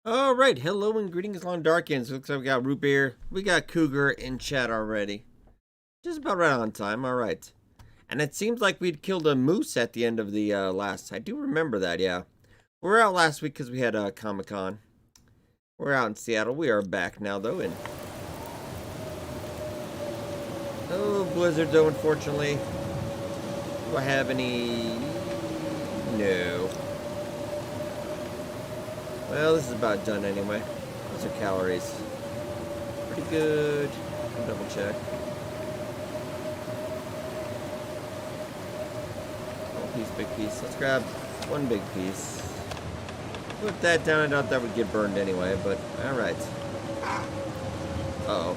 Alright, hello and greetings along Dark Ends. Looks like we got Root Beer. We got Cougar in chat already. Just about right on time, alright. And it seems like we'd killed a moose at the end of the last. I do remember that, yeah. We were out last week because we had Comic-Con. We're out in Seattle. We are back now, though. And oh, Blizzard, though, unfortunately. Do I have any? No. Well, this is about done anyway. Those are calories. Pretty good. I'll double check. Small piece, big piece. Let's grab one big piece. Put that down. I doubt that would get burned anyway, but alright. Uh-oh.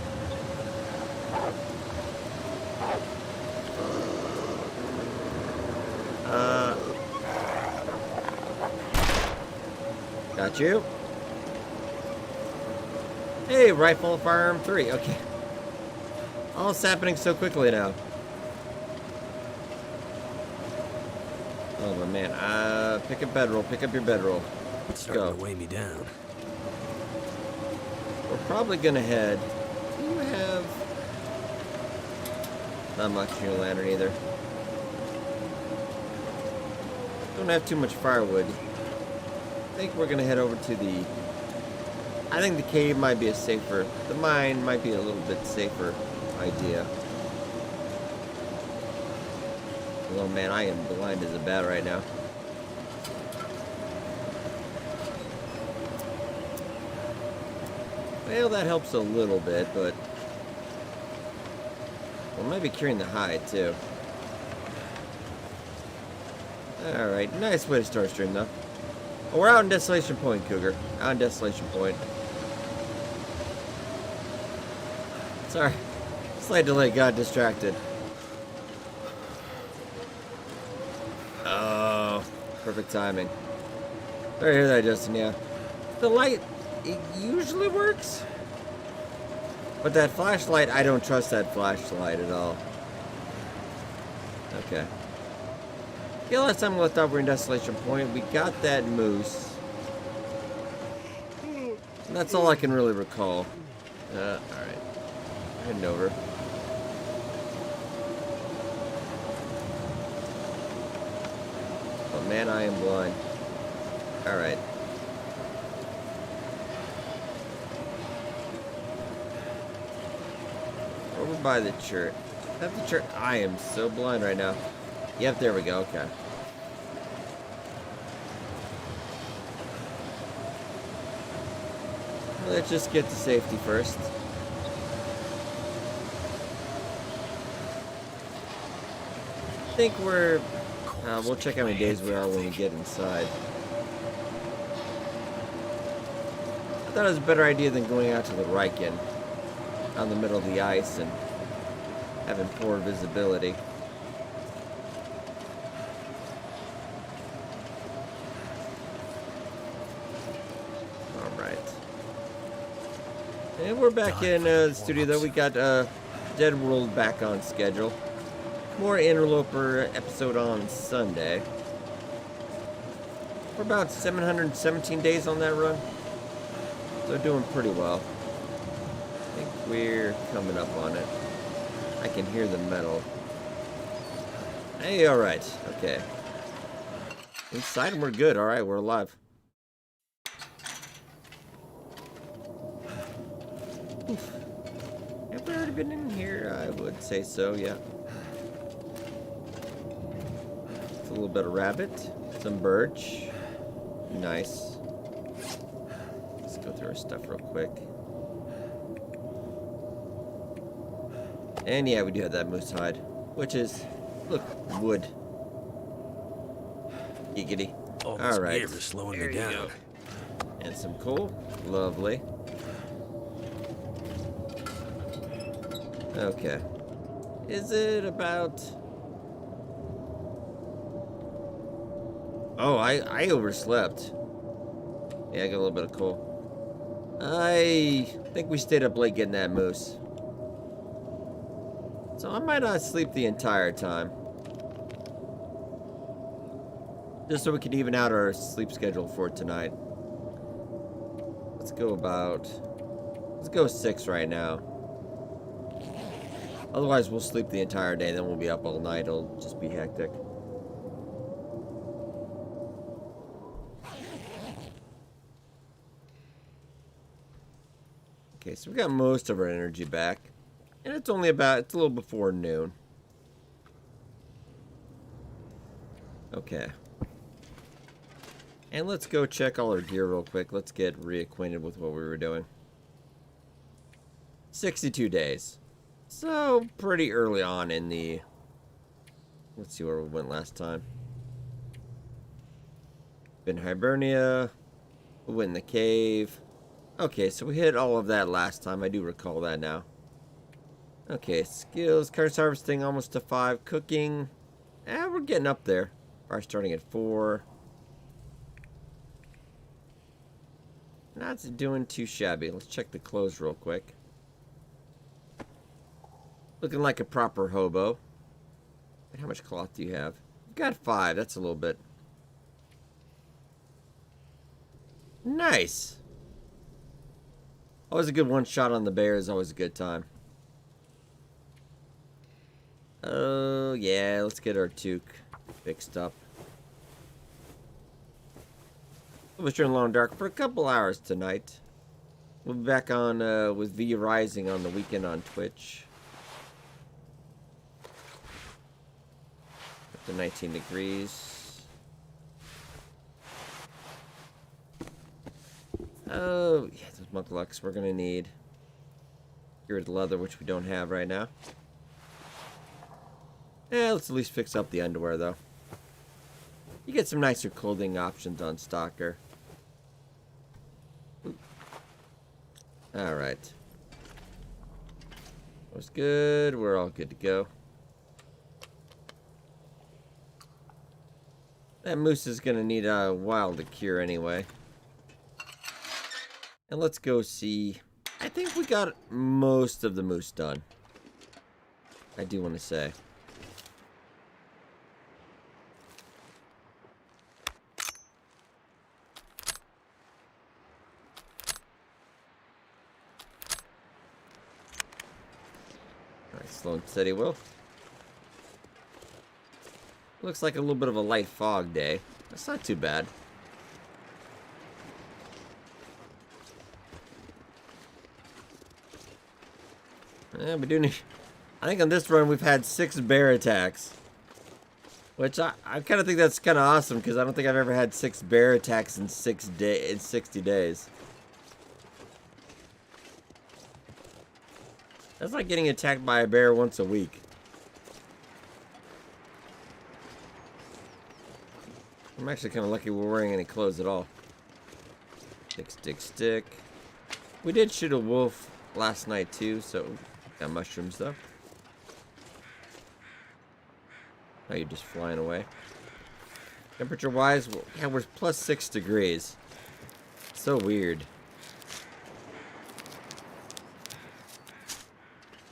Got you. Hey, rifle, firearm 3. Okay. All it's happening so quickly now. Oh, my man. Pick up bedroll. Pick up your bedroll. Let's go. To weigh me down. We're probably gonna head. Do you have... Not much in your lantern either. Don't have too much firewood. I think we're gonna head over to the... I think the cave might be a safer... The mine might be a little bit safer idea. Oh man, I am blind as a bat right now. Well, that helps a little bit, but... We might be carrying the hide, too. Alright, nice way to start stream, though. Oh, we're out in Desolation Point, Cougar. Out in Desolation Point. Sorry. Slight delay, got distracted. Oh, perfect timing. Better hear that, Justin, yeah. The light, it usually works. But that flashlight, I don't trust that flashlight at all. Okay. Yeah, last time we left off, we were in Desolation Point. We got that moose. And that's all I can really recall. Alright. Heading over. Oh man, I am blind. Alright. Over by the church. At the church. I am so blind right now. Yep, there we go. Okay. Let's just get to safety first. I think we're... we'll check how many days we are when we get inside. I thought it was a better idea than going out to the Riken. Out in the middle of the ice and having poor visibility. And we're back in the studio, though. We got Dead World back on schedule. More Interloper episode on Sunday. We're about 717 days on that run. So doing pretty well. I think we're coming up on it. I can hear the metal. Hey, alright. Okay. Inside and we're good. Alright, we're alive. Have we already been in here? I would say so, yeah. It's a little bit of rabbit, some birch. Nice. Let's go through our stuff real quick. And yeah, we do have that moose hide, which is, look, wood. Giggity. All right, gear is slowing me down. And some coal, lovely. Okay. Is it about... Oh, I overslept. Yeah, I got a little bit of coal. I think we stayed up late getting that moose. So I might not sleep the entire time. Just so we can even out our sleep schedule for tonight. let's go 6 right now. Otherwise, we'll sleep the entire day, then we'll be up all night. It'll just be hectic. Okay, so we got most of our energy back. And it's a little before noon. Okay. And let's go check all our gear real quick. Let's get reacquainted with what we were doing. 62 days. So, pretty early on in the... Let's see where we went last time. Been Hibernia. We went in the cave. Okay, so we hit all of that last time. I do recall that now. Okay, skills. Cards harvesting almost to 5. Cooking. We're getting up there. Fire starting at 4. Not doing too shabby. Let's check the clothes real quick. Looking like a proper hobo. How much cloth do you have? You've got 5. That's a little bit. Nice. Always a good one shot on the bear is always a good time. Oh, yeah. Let's get our toque fixed up. We'll be in Long Dark for a couple hours tonight. We'll be back on with V Rising on the weekend on Twitch. Up to 19 degrees. Oh, yeah, those mucklucks we're going to need. Cured leather, which we don't have right now. Yeah, let's at least fix up the underwear, though. You get some nicer clothing options on Stalker. Alright. Was good. We're all good to go. That moose is going to need a while to cure anyway. And let's go see. I think we got most of the moose done. I do want to say. Alright, slow and steady, Will. Looks like a little bit of a light fog day. That's not too bad. Yeah, we do need... I think on this run we've had 6 bear attacks. Which I kind of think that's kind of awesome because I don't think I've ever had 6 bear attacks in 60 days. That's like getting attacked by a bear once a week. I'm actually kind of lucky we're wearing any clothes at all. Stick, stick, stick. We did shoot a wolf last night too, so got mushrooms though. Now you're just flying away. Temperature wise, yeah, we're plus 6 degrees. So weird.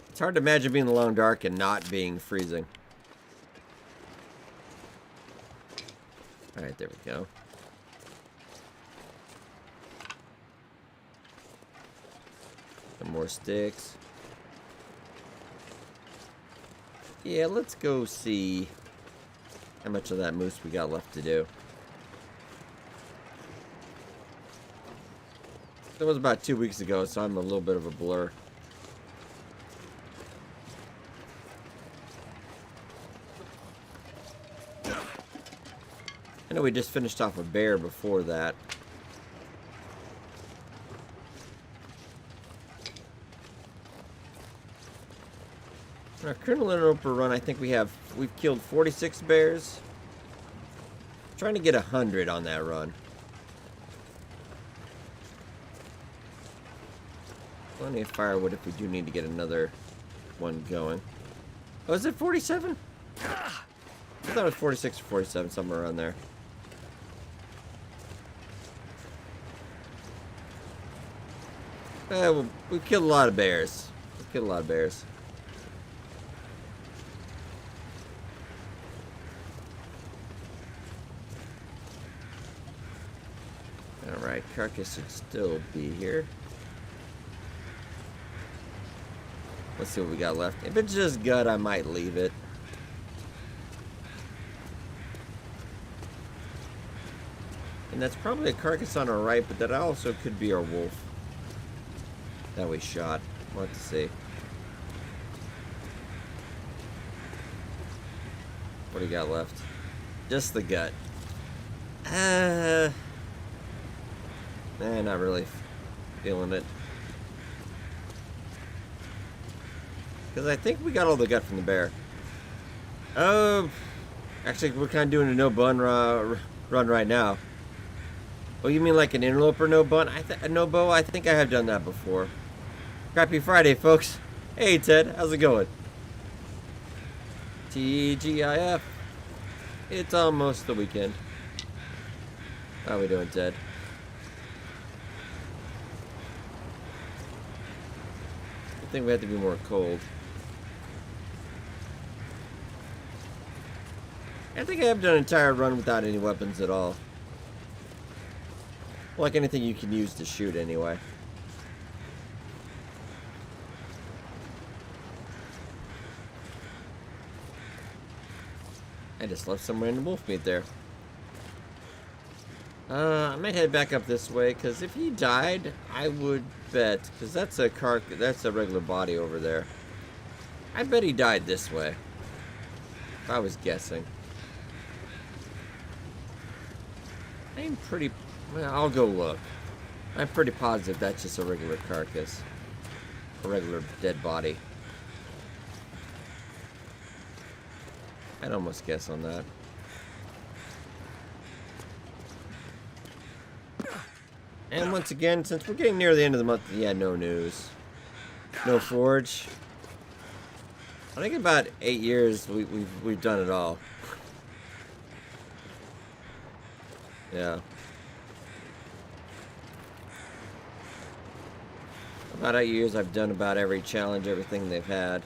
It's hard to imagine being in the long dark and not being freezing. Alright, there we go. Some more sticks. Yeah, let's go see how much of that moose we got left to do. That was about 2 weeks ago, so I'm a little bit of a blur. I know we just finished off a bear before that. On our criminal interloper run, I think we've killed 46 bears. Trying to get 100 on that run. Plenty of firewood if we do need to get another one going. Oh, is it 47? I thought it was 46 or 47, somewhere around there. Well, we've killed a lot of bears. We've killed a lot of bears. Alright, carcass should still be here. Let's see what we got left. If it's just gut, I might leave it. And that's probably a carcass on our right, but that also could be our wolf that we shot. We'll have to see. What do you got left? Just the gut. Not really feeling it. Because I think we got all the gut from the bear. Actually, we're kind of doing a no bun run right now. Oh, you mean like an interloper no bun? No bow? I think I have done that before. Crappy Friday, folks. Hey, Ted. How's it going? TGIF. It's almost the weekend. How we doing, Ted? I think we have to be more cold. I think I have done an entire run without any weapons at all. Like anything you can use to shoot, anyway. I just left some random wolf meat there. I might head back up this way, because if he died, I would bet, because that's a regular body over there. I bet he died this way. If I was guessing. I'm pretty... Well, I'll go look. I'm pretty positive that's just a regular carcass. A regular dead body. I'd almost guess on that. And once again, since we're getting near the end of the month, yeah, no news. No forge. I think about 8 years we've done it all. Yeah. About 8 years I've done about every challenge, everything they've had.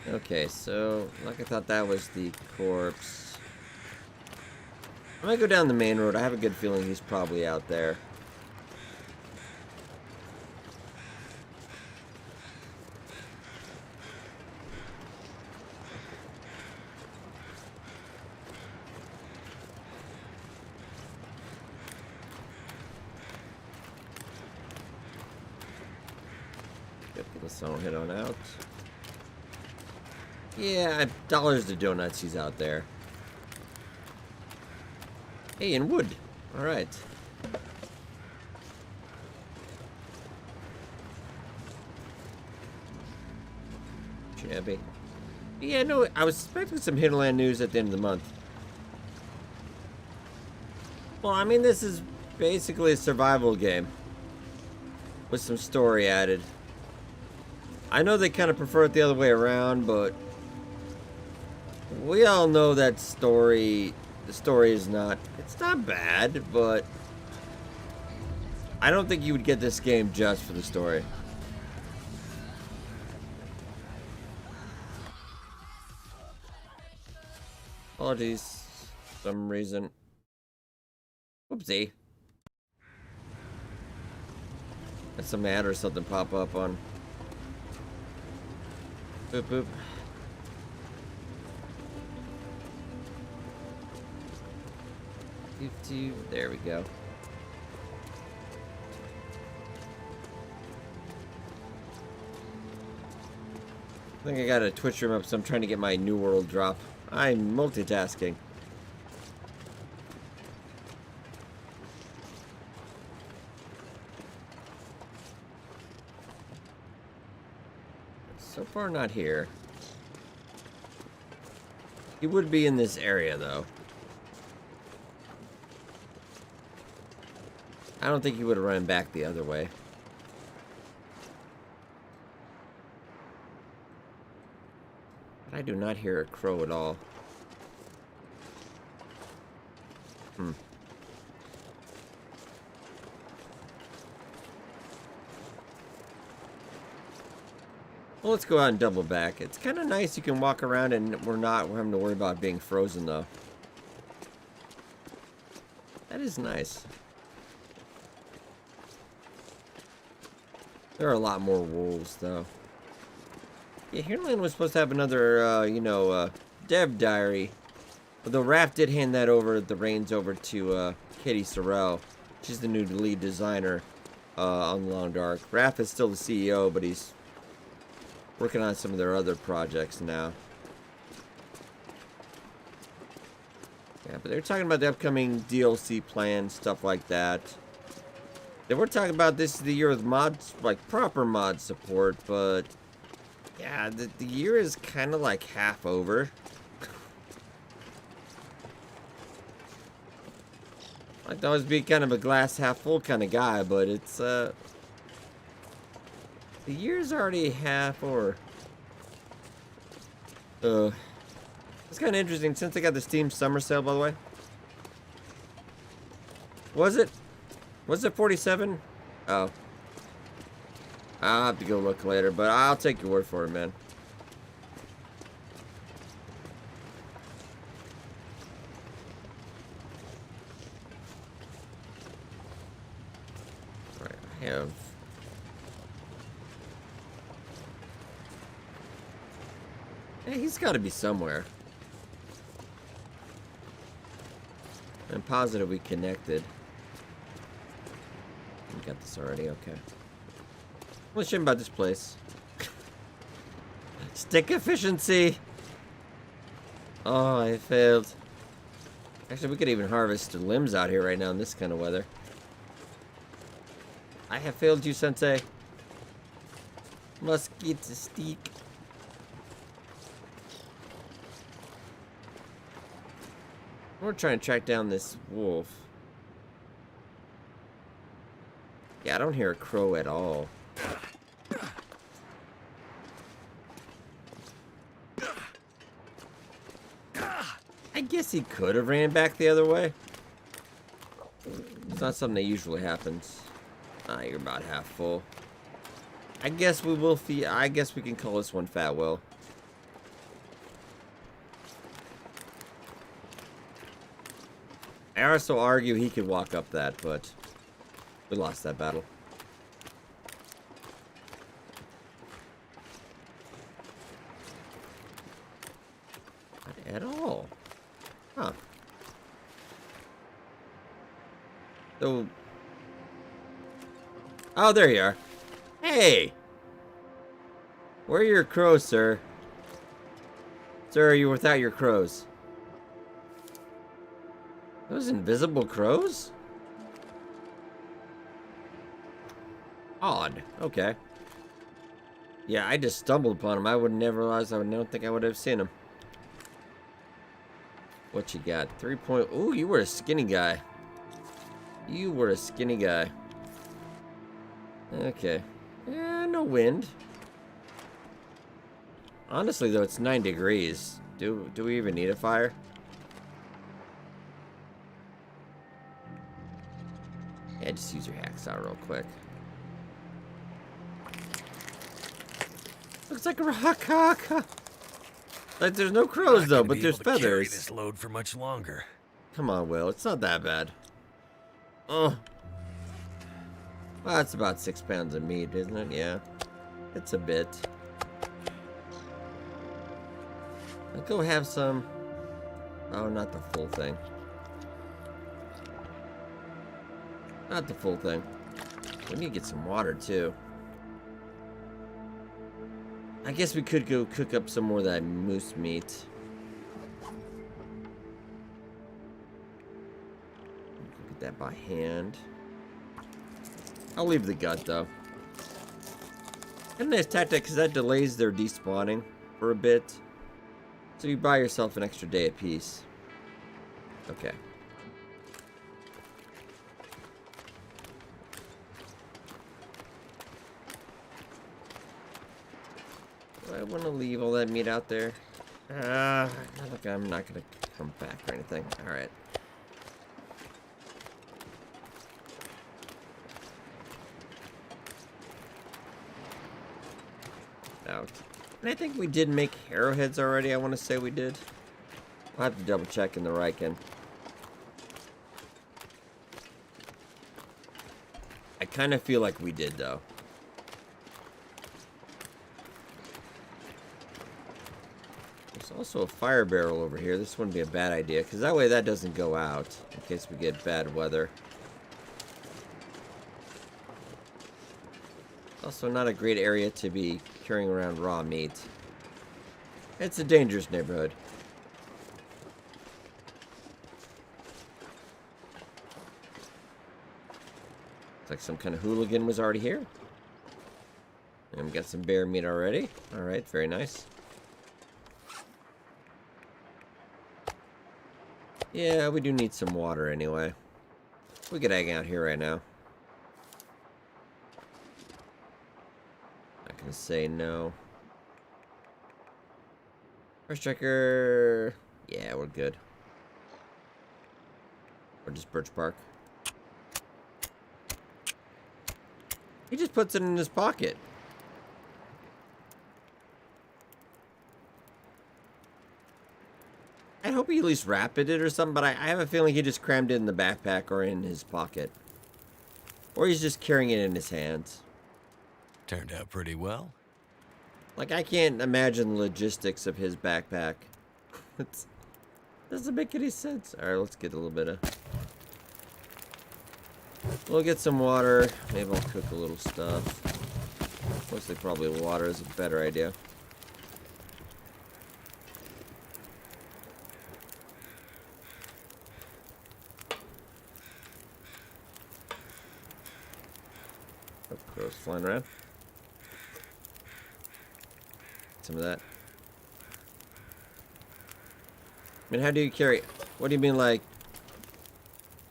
Okay, so, like I thought that was the corpse. I'm gonna go down the main road. I have a good feeling he's probably out there. Get the sun head on out. Yeah, dollars to donuts, he's out there. Hey, and wood. Alright. Shabby. Yeah, no, I was expecting some Hinterland news at the end of the month. Well, I mean, this is basically a survival game. With some story added. I know they kind of prefer it the other way around, but... we all know that the story is not, it's not bad, but I don't think you would get this game just for the story. Apologies, for some reason. Whoopsie. Had some ad or something pop up on. Boop boop. There we go. I think I got a Twitch room up, so I'm trying to get my New World drop. I'm multitasking. So far, not here. He would be in this area, though. I don't think he would have run back the other way. But I do not hear a crow at all. Well, let's go out and double back. It's kind of nice you can walk around and we're having to worry about being frozen, though. That is nice. There are a lot more wolves, though. Yeah, Heartland was supposed to have another, dev diary. Although Raph did hand the reins over to Katie Sorrell. She's the new lead designer on Long Dark. Raph is still the CEO, but he's working on some of their other projects now. Yeah, but they're talking about the upcoming DLC plans, stuff like that. They were talking about this is the year with mods, like proper mod support, but yeah, the year is kind of like half over. I like to always be kind of a glass half full kind of guy, but it's the year's already half over. It's kind of interesting since I got the Steam Summer Sale, by the way. Was it 47? Oh. I'll have to go look later, but I'll take your word for it, man. Right, I have... Yeah, he's got to be somewhere. I'm positive we connected. We got this already, okay. What's shame about this place? Stick efficiency! Oh, I failed. Actually, we could even harvest limbs out here right now in this kind of weather. I have failed you, Sensei. Must get to stick. We're trying to track down this wolf. Yeah, I don't hear a crow at all. I guess he could have ran back the other way. It's not something that usually happens. Ah, you're about half full. I guess we will feed. I guess we can call this one Fat Will. I also argue he could walk up that, but we lost that battle. Not at all. Huh. So... Oh, there you are. Hey! Where are your crows, sir? Sir, are you without your crows? Those invisible crows? Odd. Okay. Yeah, I just stumbled upon them. I would never realize. I don't think I would have seen them. What you got? 3 point. Ooh, you were a skinny guy. You were a skinny guy. Okay. Yeah, no wind. Honestly, though, it's 9 degrees. Do we even need a fire? Yeah, just use your hacksaw real quick. Looks like a rock. Like there's no crows though, but there's feathers. Carry this load for much longer. Come on, Will. It's not that bad. Oh. Well, that's about 6 pounds of meat, isn't it? Yeah. It's a bit. I'll go have some. Oh, not the full thing. Not the full thing. We need to get some water, too. I guess we could go cook up some more of that moose meat. Get that by hand. I'll leave the gut, though. And a nice tactic, because that delays their despawning for a bit. So you buy yourself an extra day apiece. Okay. Do I want to leave all that meat out there? Look, I'm not going to come back or anything. Alright. out. And I think we did make arrowheads already. I want to say we did. I'll have to double check in the Riken. I kind of feel like we did, though. There's also a fire barrel over here. This wouldn't be a bad idea, because that way that doesn't go out in case we get bad weather. Also not a great area to be carrying around raw meat. It's a dangerous neighborhood. Looks like some kind of hooligan was already here. And we got some bear meat already. Alright, very nice. Yeah, we do need some water anyway. We could hang out here right now. Not gonna say no. First striker. Yeah, we're good. Or just birch bark. He just puts it in his pocket. I hope he at least wrapped it or something, but I have a feeling he just crammed it in the backpack or in his pocket. Or he's just carrying it in his hands. Turned out pretty well. Like, I can't imagine the logistics of his backpack. Doesn't make any sense. Alright, let's get a little bit of... We'll get some water. Maybe I'll cook a little stuff. Mostly probably water is a better idea. Oh, crows flying around. Some of that. I mean, how do you carry... What do you mean, like...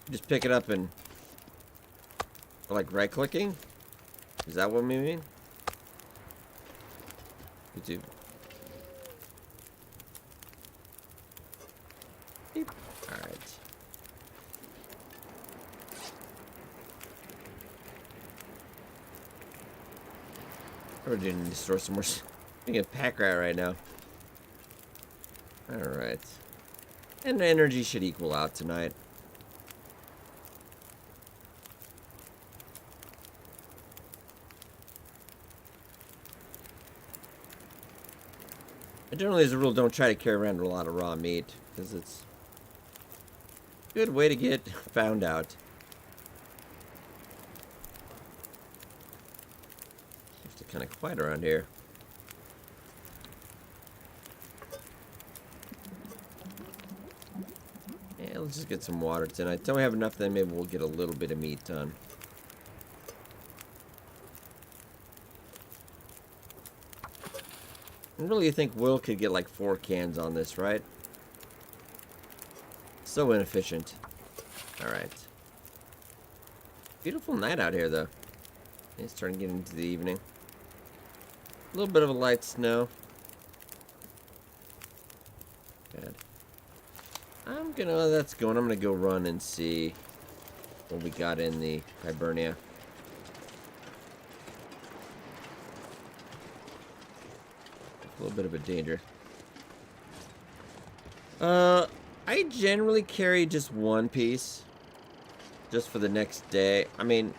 You just pick it up and... Like right-clicking? Is that what we mean? You do. Beep. Alright. I really need to store some more... I'm getting a pack rat right now. Alright. And the energy should equal out tonight. I generally, as a rule, don't try to carry around a lot of raw meat, because it's a good way to get found out. It's kind of quiet around here. Yeah, let's just get some water tonight. Don't we have enough, then maybe we'll get a little bit of meat done. And really, you think Will could get like 4 cans on this, right? So inefficient. Alright. Beautiful night out here, though. It's starting to get into the evening. A little bit of a light snow. Good. That's going. I'm gonna go run and see what we got in the Hibernia. A little bit of a danger. I generally carry just one piece. Just for the next day. I mean...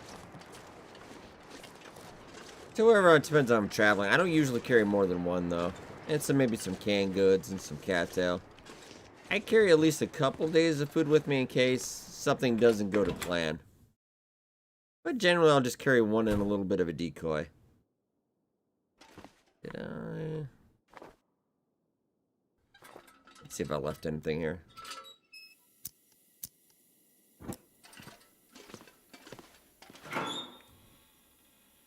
To wherever it depends on I'm traveling. I don't usually carry more than one, though. And some, maybe some canned goods and some cattail. I carry at least a couple days of food with me in case something doesn't go to plan. But generally, I'll just carry one and a little bit of a decoy. Did I... Let's see if I left anything here.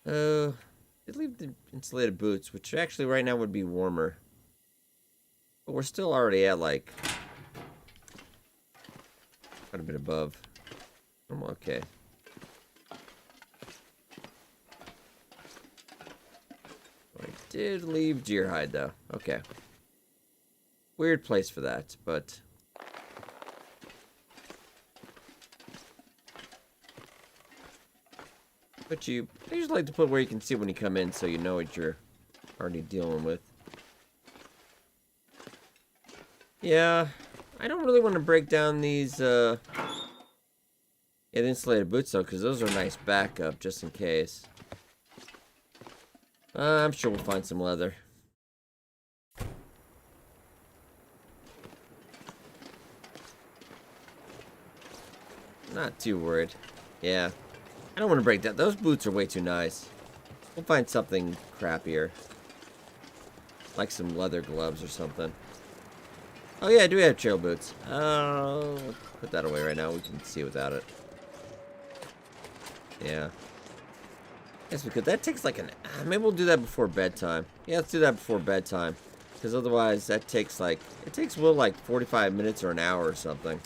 Did leave the insulated boots, which actually right now would be warmer. But we're still already at like quite a bit above. I'm okay. I did leave deer hide though. Okay. Weird place for that, but I usually like to put where you can see when you come in so you know what you're already dealing with. Yeah, I don't really want to break down these insulated boots though, because those are a nice backup just in case. I'm sure we'll find some leather. Not too worried. Yeah. I don't want to break that. Those boots are way too nice. We'll find something crappier. Like some leather gloves or something. Oh yeah, I do have trail boots. Oh, put that away right now. We can see without it. Yeah. Yes, because that takes like an... maybe we'll do that before bedtime. Yeah, let's do that before bedtime. Because otherwise that takes like... It takes Will like 45 minutes or an hour or something.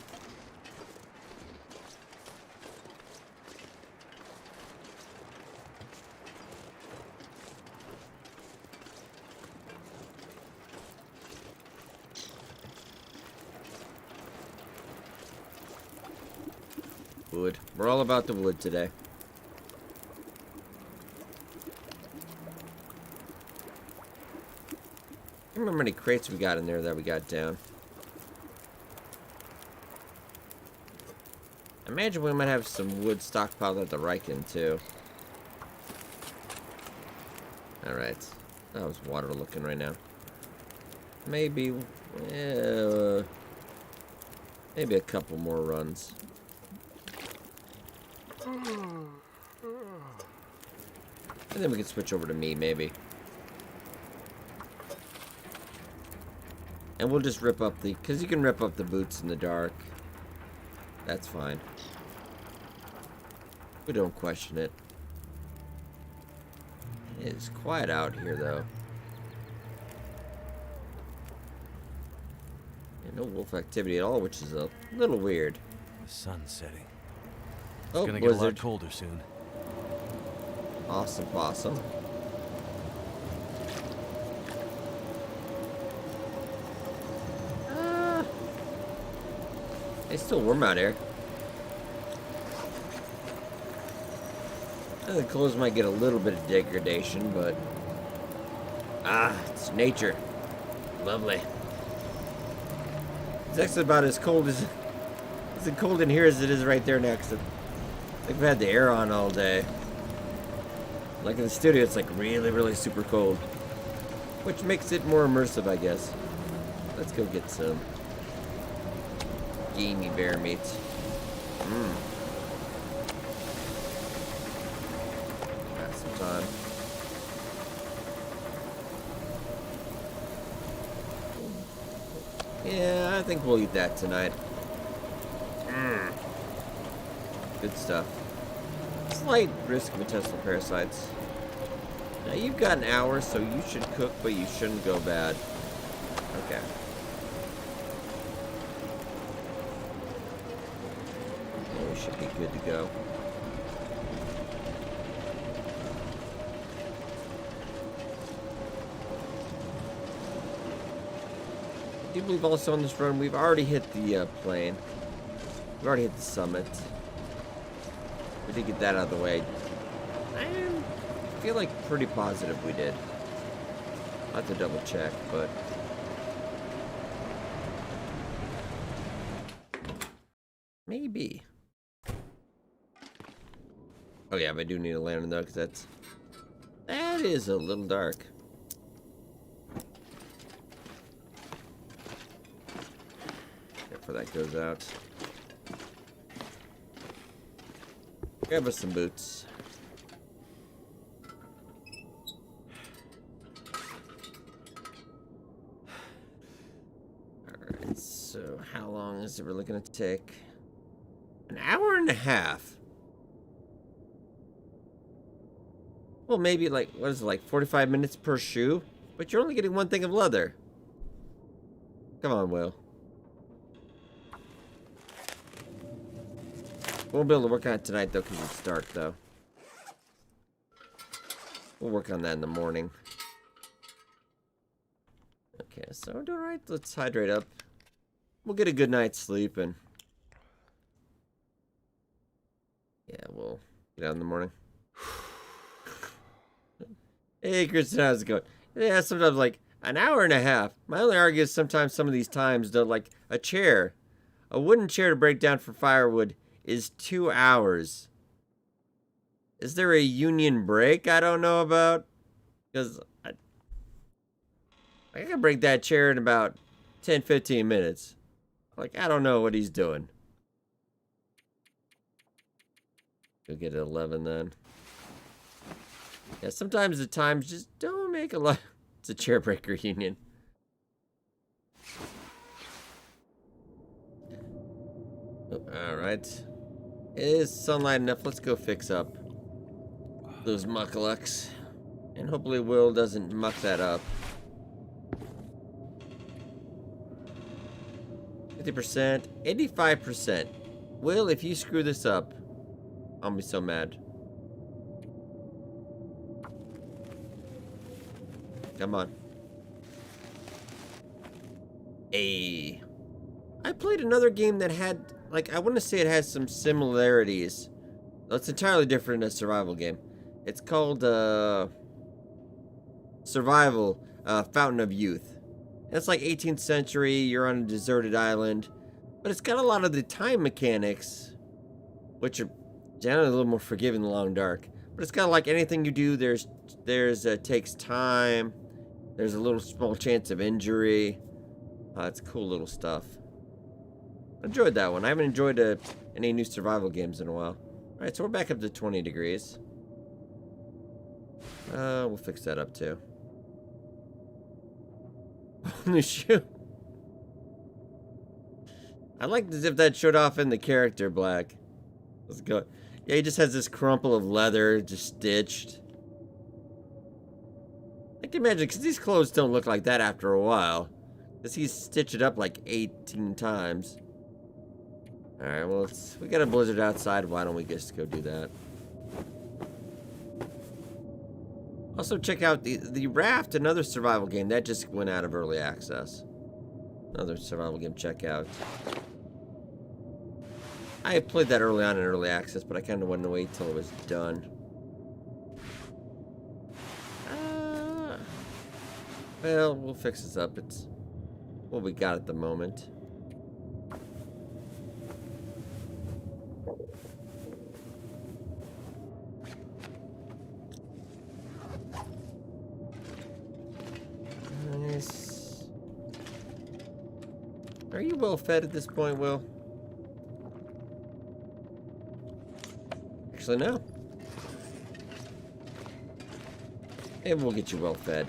Wood. We're all about the wood today. I don't remember how many crates we got in there that we got down. I imagine we might have some wood stockpiled at the Riken too. Alright. How's water looking right now? Maybe... maybe a couple more runs. And then we can switch over to me, maybe. And we'll just rip up the... Because you can rip up the boots in the dark. That's fine. We don't question it. It is quiet out here, though. And no wolf activity at all, which is a little weird. The sun's setting. It's Oh, gonna get a lot blizzard. colder soon. Awesome possum. It's still warm out here. The clothes might get a little bit of degradation, but... it's nature. Lovely. It's actually about as cold as... It's as cold in here as it is right there next to... Like we've had the air on all day. Like in the studio, it's like really, really super cold. Which makes it more immersive, I guess. Let's go get some... gamey bear meat. Got some time. Yeah, I think we'll eat that tonight. Good stuff. Slight risk of intestinal parasites. Now you've got an hour, so you should cook, but you shouldn't go bad. Okay. Yeah, we should be good to go. I do believe also on this run we've already hit the plane. We've already hit the summit. We did get that out of the way. I feel like pretty positive we did. I'll have to double check, but... maybe. Oh yeah, but I do need a lantern though, because that is a little dark. Before that goes out. Grab us some boots. Alright, so how long is it really gonna take? An hour and a half. Well, maybe like, what is it, like 45 minutes per shoe? But you're only getting one thing of leather. Come on, Will. Won't be able to work on it tonight, though, because it's dark, though. We'll work on that in the morning. Okay, so we're doing alright. Let's hydrate up. We'll get a good night's sleep, and... yeah, we'll get out in the morning. Hey, Kristen, how's it going? Yeah, sometimes like an hour and a half. My only argument is sometimes some of these times, though, like a chair. A wooden chair to break down for firewood is 2 hours. Is there a union break I don't know about? Because I can break that chair in about 10, 15 minutes. Like, I don't know what he's doing. Go get it 11 then. Yeah, sometimes the times just don't make a lot. It's a chair breaker union. Alright. Is sunlight enough? Let's go fix up those muckalucks. And hopefully Will doesn't muck that up. 50%, 85%. Will, if you screw this up, I'll be so mad. Come on. Hey. I played another game that had, like, I want to say it has some similarities. It's entirely different than a survival game. It's called, Survival, Fountain of Youth. It's like 18th century, you're on a deserted island. But it's got a lot of the time mechanics, which are generally a little more forgiving than Long Dark. But it's got like anything you do, there's takes time. There's a little small chance of injury. It's cool little stuff. Enjoyed that one. I haven't enjoyed any new survival games in a while. Alright, so we're back up to 20 degrees. We'll fix that up too. The shoe. I like as if that showed off in the character black. Let's go. Yeah, he just has this crumple of leather just stitched. I can imagine, because these clothes don't look like that after a while. Because he's stitched it up like 18 times. Alright, well, we got a blizzard outside. Why don't we just go do that? Also, check out the Raft, another survival game. That just went out of early access. Another survival game, check out. I played that early on in early access, but I kind of wanted to wait till it was done. Well, we'll fix this up. It's what we got at the moment. Nice. Are you well fed at this point, Will? Actually, no. Maybe we'll get you well fed.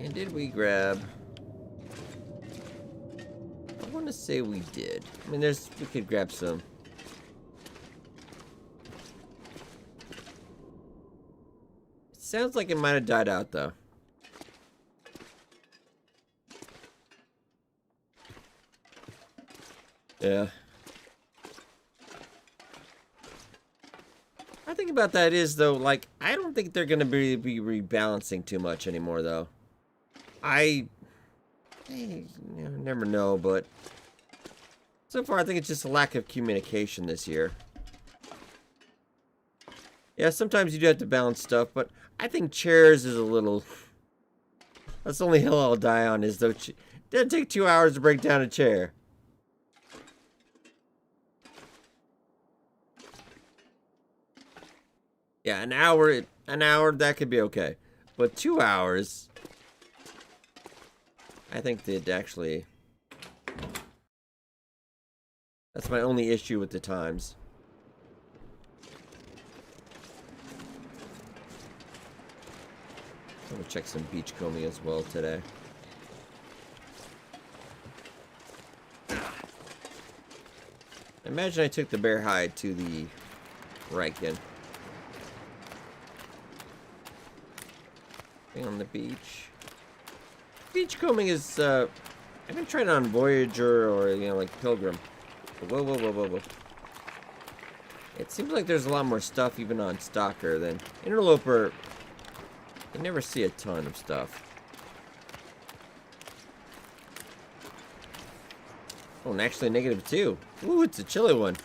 And did we grab? I want to say we did. I mean, we could grab some. It sounds like it might have died out, though. Yeah. I think about that is, though, like, I don't think they're going to be rebalancing too much anymore, though. I never know, but so far I think it's just a lack of communication this year. Yeah, sometimes you do have to balance stuff, but I think chairs is a little... That's the only hill I'll die on, is though it didn't take 2 hours to break down a chair. Yeah, an hour, that could be okay. But 2 hours... I think they'd actually... That's my only issue with the times. I'm gonna check some beachcombing as well today. Imagine I took the bear hide to the Riken. Thing on the beach. Beachcombing is, I've been trying on Voyager or, like Pilgrim. Whoa, whoa, whoa, whoa, whoa. It seems like there's a lot more stuff even on Stalker than Interloper. You never see a ton of stuff. Oh, and actually -2. Ooh, it's a chilly one.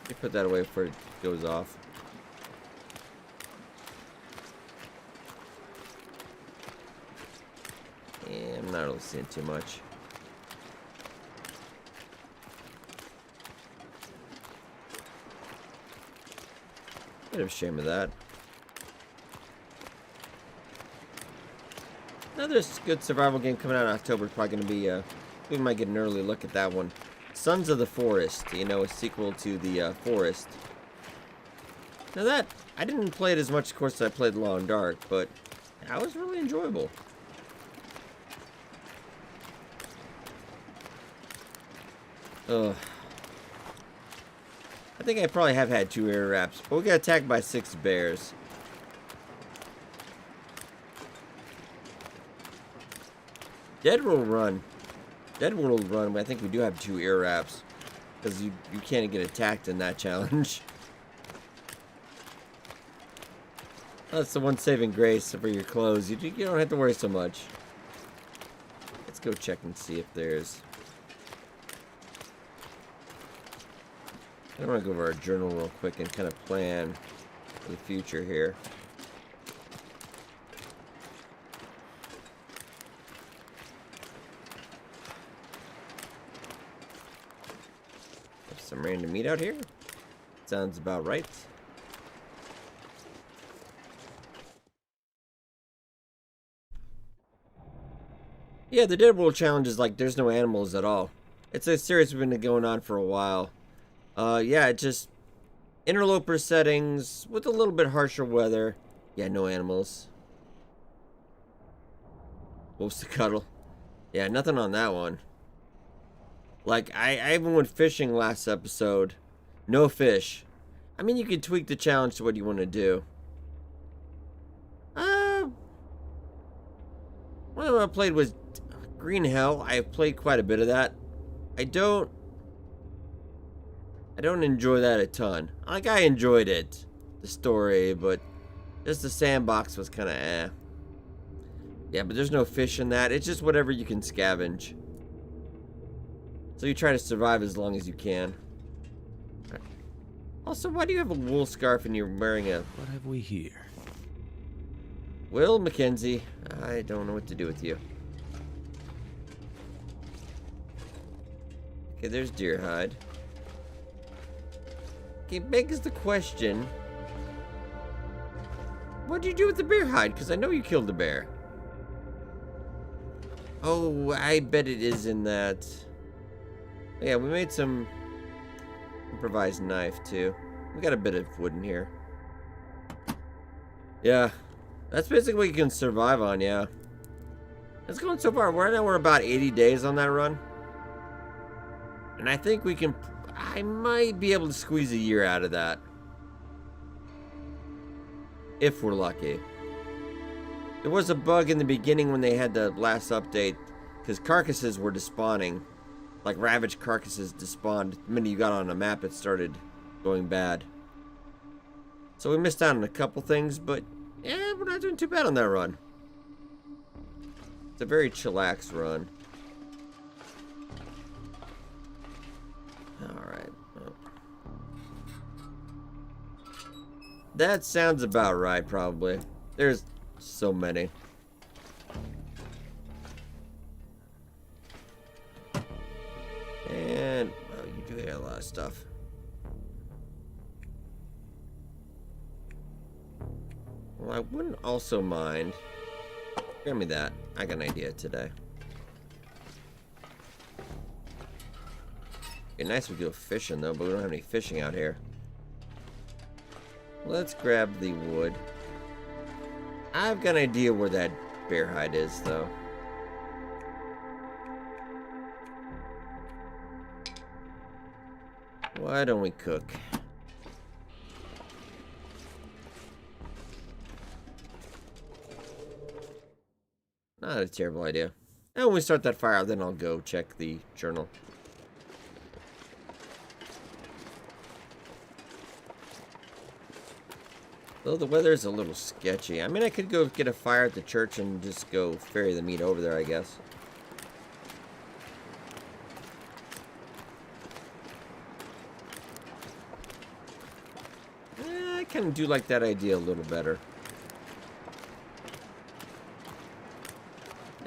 Let me put that away before it goes off. Yeah, I'm not really seeing too much. Bit of a shame of that. Another good survival game coming out in October is probably going to be, we might get an early look at that one. Sons of the Forest, you know, a sequel to the Forest. Now that, I didn't play it as much, of course, as I played Long Dark, but that was really enjoyable. Ugh. I think I probably have had 2 air wraps, but we got attacked by 6 bears. Dead will run. Dead will run, but I think we do have 2 ear wraps. Because you can't get attacked in that challenge. That's the one saving grace for your clothes. You don't have to worry so much. Let's go check and see if there's... I want to go over our journal real quick and kind of plan for the future here. Some random meat out here. Sounds about right. Yeah, the Dead World Challenge is like there's no animals at all. It's a series we've been going on for a while. Yeah, it just interloper settings with a little bit harsher weather. Yeah, no animals. Wolves to cuddle. Yeah, nothing on that one. Like, I even went fishing last episode. No fish. I mean, you can tweak the challenge to what you want to do. One I played was Green Hell. I have played quite a bit of that. I don't enjoy that a ton. Like, I enjoyed it, the story, but just the sandbox was kind of eh. Yeah, but there's no fish in that. It's just whatever you can scavenge. So you try to survive as long as you can. Also, why do you have a wool scarf and you're wearing a... What have we here? Will Mackenzie, I don't know what to do with you. Okay, there's deer hide. Okay, begs the question. What did you do with the bear hide? Because I know you killed the bear. Oh, I bet it is in that... Yeah, we made some improvised knife, too. We got a bit of wood in here. Yeah. That's basically what you can survive on, yeah. It's going so far. Right now we're about 80 days on that run. And I think we can... I might be able to squeeze a year out of that. If we're lucky. There was a bug in the beginning when they had the last update. Because carcasses were despawning. Like ravaged carcasses despawned. The minute you got on a map, it started going bad. So we missed out on a couple things, but yeah, we're not doing too bad on that run. It's a very chillax run. Alright. Well, that sounds about right, probably. There's so many. And, well, you do have a lot of stuff. Well, I wouldn't also mind. Grab me that. I got an idea today. It'd be nice if we go fishing, though, but we don't have any fishing out here. Let's grab the wood. I've got an idea where that bear hide is, though. Why don't we cook? Not a terrible idea. And when we start that fire, then I'll go check the journal. Though the weather is a little sketchy. I mean, I could go get a fire at the church and just go ferry the meat over there, I guess. I kind of do like that idea a little better.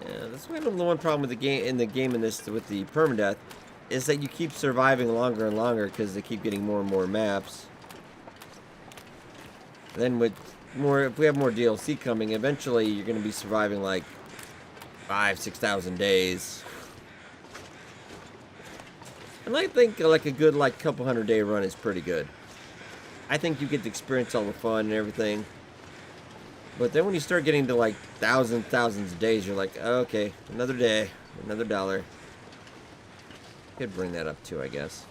Yeah, that's the one problem with the game with the permadeath is that you keep surviving longer and longer because they keep getting more and more maps. Then if we have more DLC coming, eventually you're going to be surviving like 5,000-6,000 days. And I think like a good couple 100-day run is pretty good. I think you get to experience all the fun and everything. But then when you start getting to like thousands of days, you're like, oh, okay, another day, another dollar. Could bring that up too, I guess.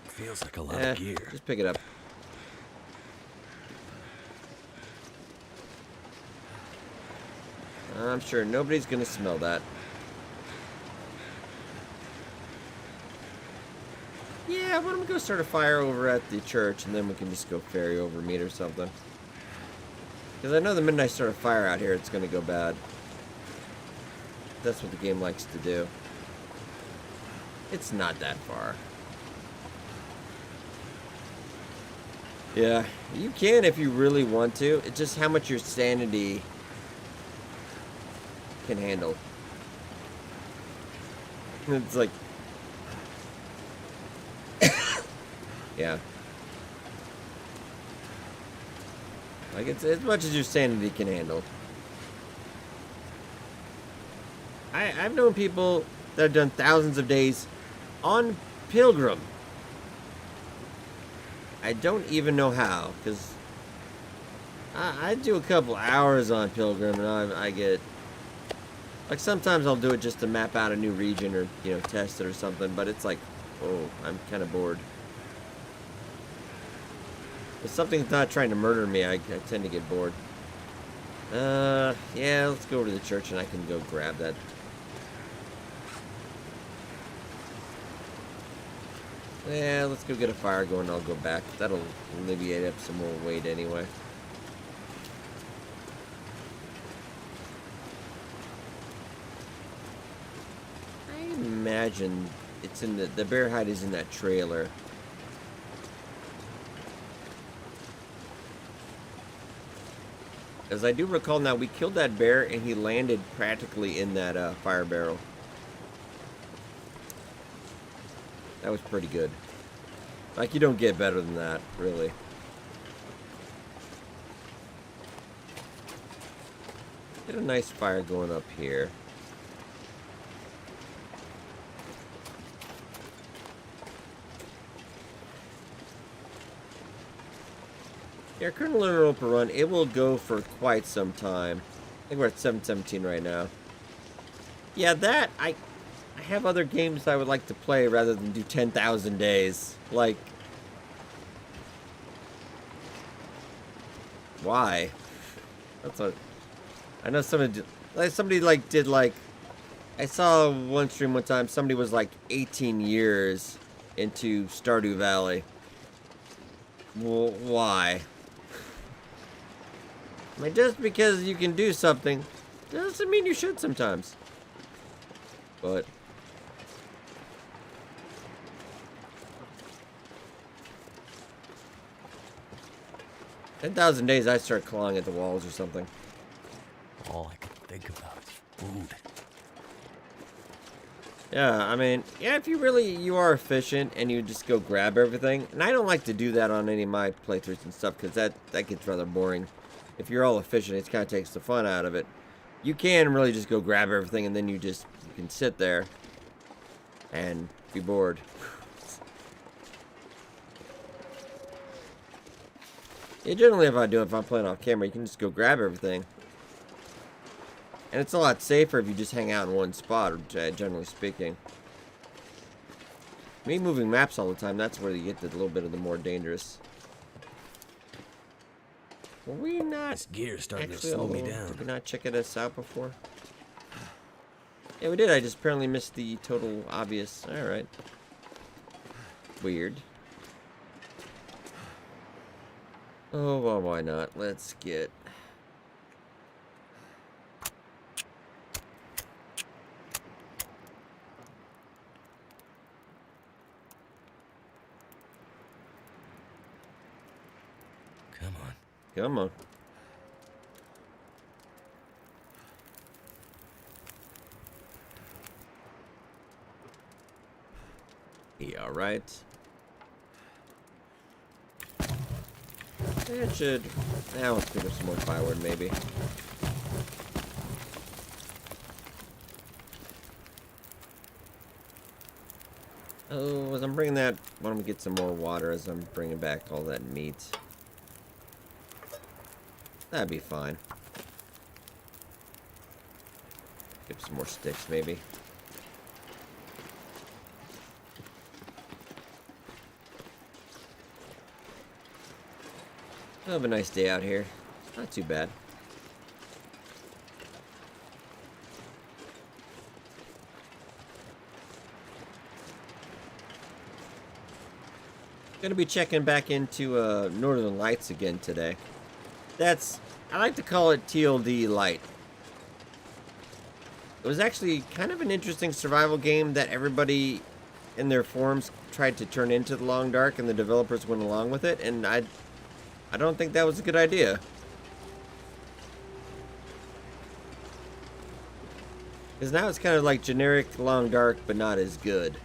Feels like a lot of gear. Just pick it up. I'm sure nobody's gonna smell that. Yeah, why don't we go start a fire over at the church and then we can just go ferry over meat or something. Because I know the minute I start a fire out here, it's gonna go bad. That's what the game likes to do. It's not that far. Yeah, you can if you really want to. It's just how much your sanity can handle. It's like... yeah. Like, it's as much as your sanity can handle. I've known people that have done thousands of days on Pilgrim. I don't even know how, because I do a couple hours on Pilgrim, and I get... like, sometimes I'll do it just to map out a new region or, you know, test it or something, but it's like, oh, I'm kind of bored. If something's not trying to murder me, I tend to get bored. Yeah, let's go over to the church and I can go grab that. Yeah, let's go get a fire going and I'll go back. That'll alleviate up some more weight anyway. I imagine it's in the bear hide is in that trailer. As I do recall now, we killed that bear and he landed practically in that fire barrel. That was pretty good. Like, you don't get better than that, really. Get a nice fire going up here. Yeah, current lunar open run, it will go for quite some time. I think we're at 7:17 right now. Yeah, that, I have other games I would like to play rather than do 10,000 days. Like, why? That's what, I know somebody did, I saw one stream one time, somebody was like 18 years into Stardew Valley. Well, why? I mean, just because you can do something doesn't mean you should sometimes. But 10,000 days, I start clawing at the walls or something. All I can think about is food. Yeah, I mean, yeah, if you are efficient and you just go grab everything, and I don't like to do that on any of my playthroughs and stuff because that gets rather boring. If you're all efficient, it kind of takes the fun out of it. You can really just go grab everything and then you can sit there and be bored. Yeah, generally if I'm playing off camera, you can just go grab everything. And it's a lot safer if you just hang out in one spot, generally speaking. Me moving maps all the time, that's where you get a little bit of the more dangerous. Were we not... This gear's starting to slow me down. Did we not check this out before? Yeah, we did. I just apparently missed the total obvious. Alright. Weird. Oh, well, why not? Let's get... Come on. Come on. Yeah, alright. It should... Now let's pick up some more firewood, maybe. Oh, as I'm bringing that... Why don't we get some more water as I'm bringing back all that meat? That'd be fine. Get some more sticks, maybe. It'll have a nice day out here. Not too bad. Gonna be checking back into Northern Lights again today. I like to call it TLD Light. It was actually kind of an interesting survival game that everybody in their forums tried to turn into the Long Dark, and the developers went along with it, and I don't think that was a good idea. Because now it's kind of like generic Long Dark, but not as good.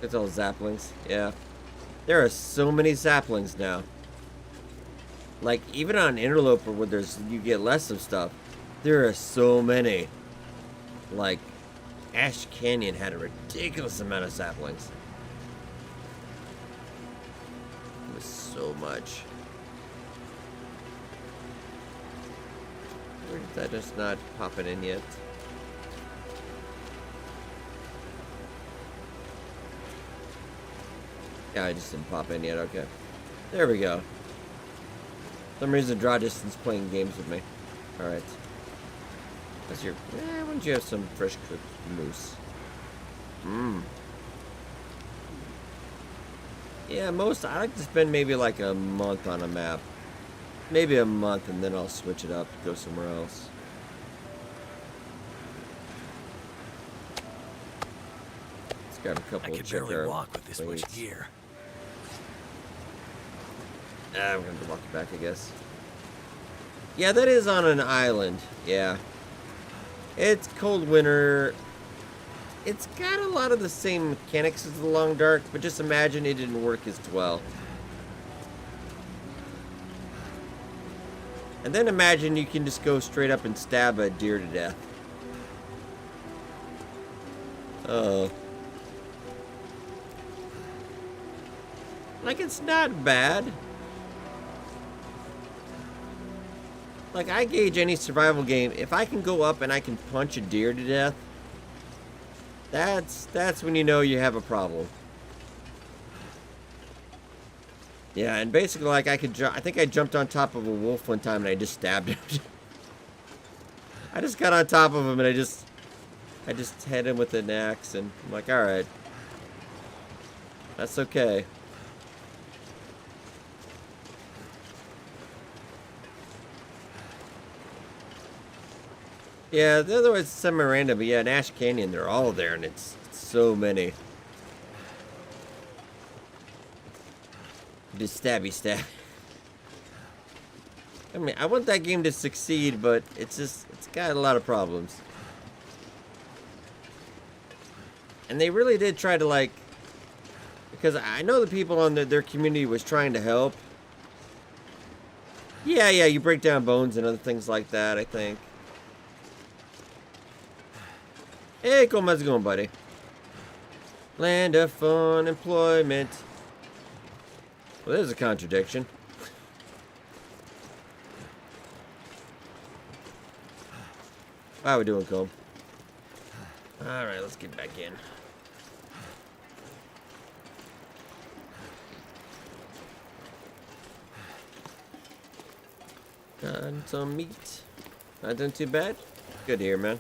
It's all zaplings, yeah. There are so many saplings now. Like, even on Interloper where you get less of stuff, there are so many. Like, Ash Canyon had a ridiculous amount of saplings. It was so much. Where did that just not pop it in yet? Yeah, I just didn't pop in yet, okay. There we go. For some reason, draw distance playing games with me. Alright. Why don't you have some fresh cooked moose? Mmm. Yeah, I like to spend maybe like a month on a map. Maybe a month, and then I'll switch it up, go somewhere else. Let's grab a couple I of could barely walk with this much gear. I'm gonna have to walk it back, I guess. Yeah, that is on an island. Yeah. It's cold winter. It's got a lot of the same mechanics as the Long Dark, but just imagine it didn't work as well. And then imagine you can just go straight up and stab a deer to death. Oh. Like, it's not bad. Like, I gauge any survival game. If I can go up and I can punch a deer to death, that's when you know you have a problem. Yeah, and basically, like, I think I jumped on top of a wolf one time and I just stabbed him. I just got on top of him and I just hit him with an axe, and I'm like, alright. That's okay. Yeah, the other one's semi-random, but yeah, in Ash Canyon, they're all there, and it's so many. Just stabby stab. I mean, I want that game to succeed, but it's got a lot of problems. And they really did try to, like, because I know the people on their community was trying to help. Yeah, you break down bones and other things like that, I think. Hey, how's it going, buddy? Land of unemployment. Well, there's a contradiction. How we doing, Comb? Alright, let's get back in. Got some meat. Not doing too bad. Good to hear, man.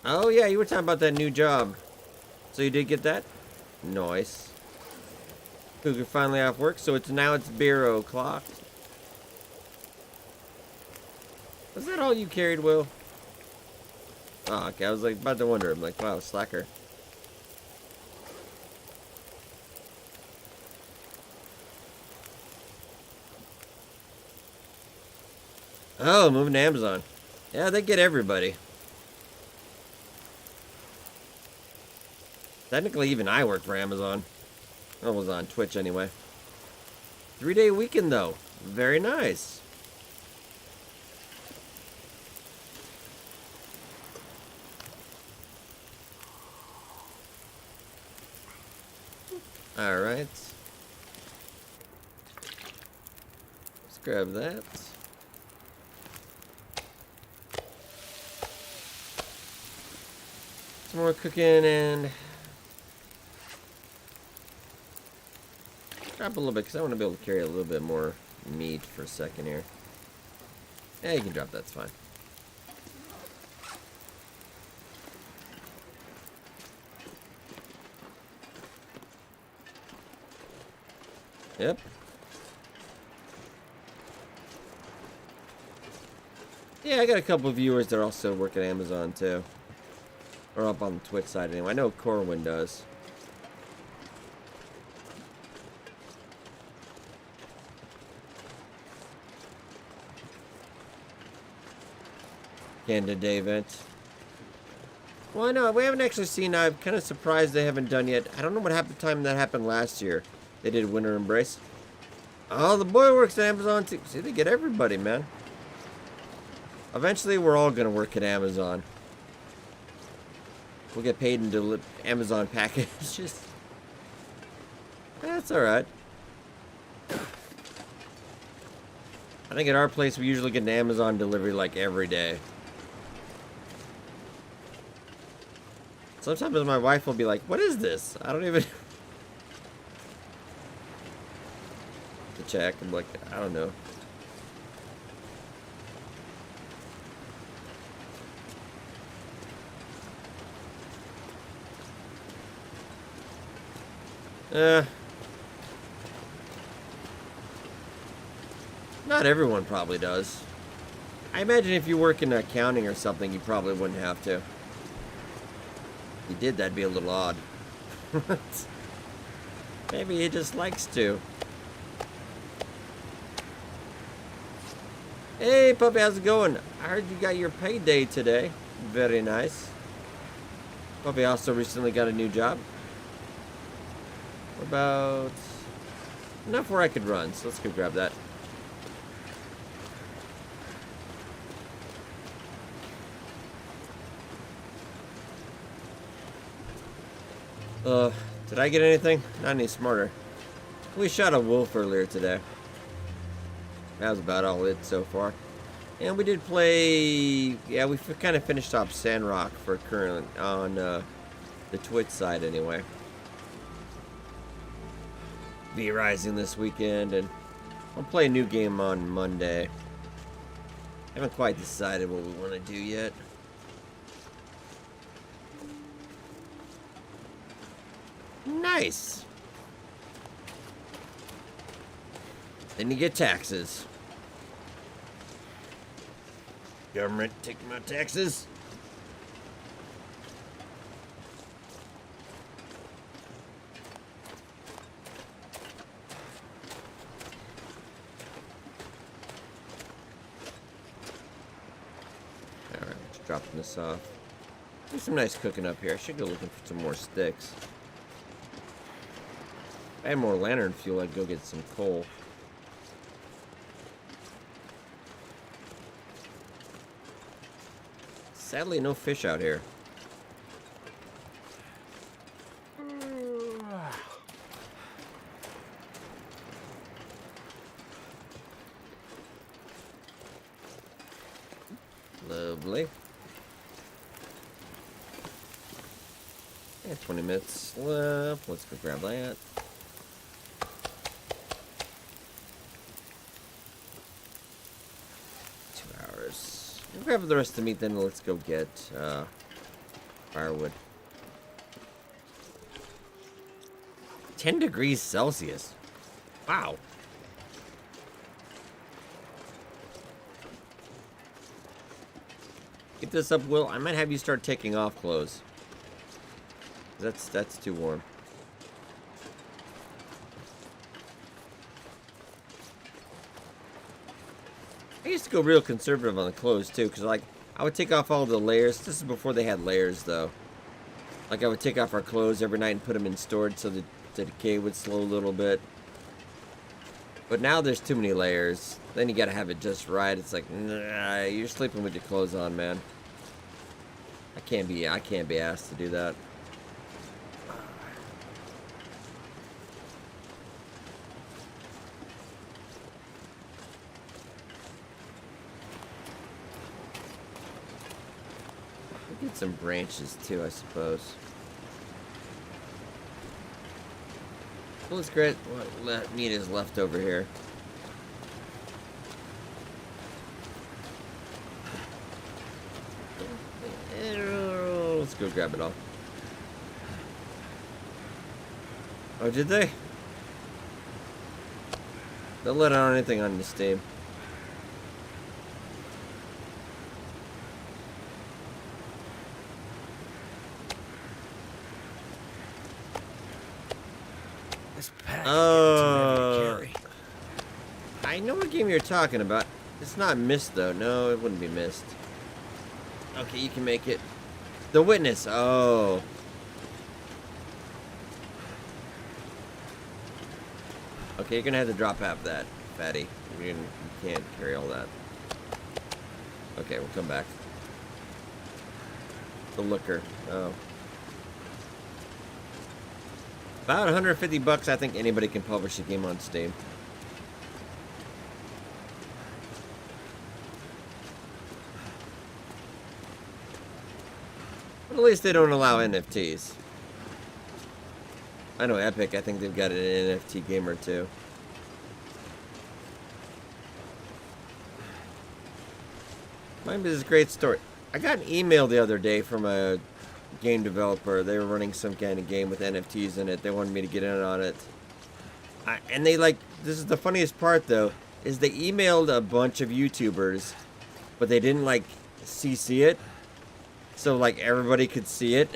Oh, yeah, you were talking about that new job. So you did get that? Nice. Cougar finally off work, so it's beer o'clock. Was that all you carried, Will? Oh, okay. I was like about to wonder. I'm like, wow, slacker. Oh, moving to Amazon. Yeah, they get everybody. Technically, even I work for Amazon. I was on Twitch anyway. 3-day weekend, though. Very nice. Alright. Let's grab that. Some more cooking and... drop a little bit because I want to be able to carry a little bit more meat for a second here. Yeah, you can drop that, that's fine. Yep. Yeah, I got a couple of viewers that also work at Amazon too. Or up on the Twitch side anyway. I know Corwin does. Canada Day event. Well, I know, we haven't actually seen, I'm kind of surprised they haven't done yet. I don't know what happened time that happened last year. They did Winter Embrace. Oh, the boy works at Amazon too. See, they get everybody, man. Eventually, we're all going to work at Amazon. We'll get paid into Amazon packages. That's alright. I think at our place, we usually get an Amazon delivery like every day. Sometimes my wife will be like, what is this? I don't even... to check. I'm like, I don't know. Not everyone probably does. I imagine if you work in accounting or something, you probably wouldn't have to. If you did, that'd be a little odd. Maybe he just likes to. Hey, puppy, how's it going? I heard you got your payday today. Very nice. Puppy also recently got a new job. What about... enough where I could run, so let's go grab that. Did I get anything? Not any smarter. We shot a wolf earlier today. That was about all it so far. And we did play... yeah, we kind of finished off Sandrock for current on the Twitch side anyway. Be Rising this weekend, and I'll play a new game on Monday. Haven't quite decided what we want to do yet. Nice. Then you get taxes. Government, take my taxes. Alright, just dropping this off. There's some nice cooking up here. I should go looking for some more sticks. If I had more lantern fuel, I'd go get some coal. Sadly, no fish out here. Lovely. Yeah, 20 minutes left. Let's go grab that. We'll grab the rest of the meat, then let's go get firewood. 10 degrees Celsius. Wow. Get this up, Will. I might have you start taking off clothes. That's too warm. I used to go real conservative on the clothes too, because like I would take off all the layers. This is before they had layers though. Like I would take off our clothes every night and put them in storage so the decay would slow a little bit. But now there's too many layers. Then you gotta have it just right. It's like, nah, you're sleeping with your clothes on, man. I can't be asked to do that. Get some branches too, I suppose. Well, it's great. What meat is left over here? Let's go grab it all. Oh, did they? They'll let out anything on the Steam. I know what game you're talking about. It's not Mist, though. No, it wouldn't be Mist. Okay, you can make it. The Witness. Oh. Okay, you're gonna have to drop half that, fatty. You can't carry all that. Okay, we'll come back. The Looker. Oh. About 150 bucks. I think anybody can publish a game on Steam. But at least they don't allow NFTs. I know Epic, I think they've got an NFT game or two. Mine is a great story. I got an email the other day from a game developer. They were running some kind of game with NFTs in it. They wanted me to get in on it. And they like, this is the funniest part though, is they emailed a bunch of YouTubers, but they didn't like CC it. So like everybody could see it.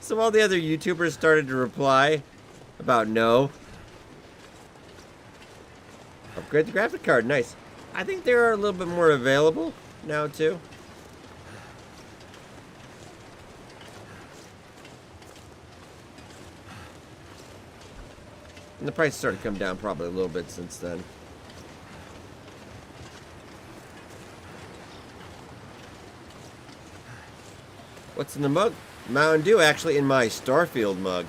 So all the other YouTubers started to reply about no. Upgrade the graphic card, nice. I think they are a little bit more available now too. And the price started to come down probably a little bit since then. What's in the mug? Mountain Dew, actually, in my Starfield mug.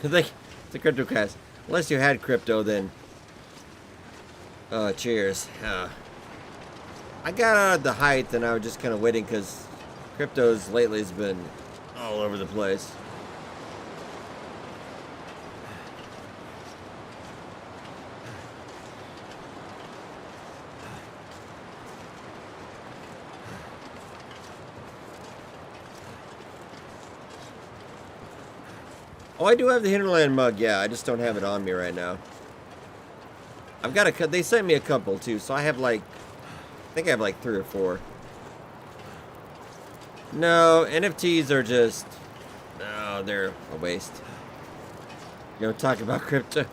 It's a crypto cast. Unless you had crypto, then. Cheers. I got out at the height, and I was just kind of waiting because cryptos lately has been all over the place. Oh, I do have the Hinterland mug, yeah. I just don't have it on me right now. I've got a... They sent me a couple, too, so I have, like... I think I have, like, 3 or 4. No, NFTs are just... No, they're a waste. You know, talk about crypto.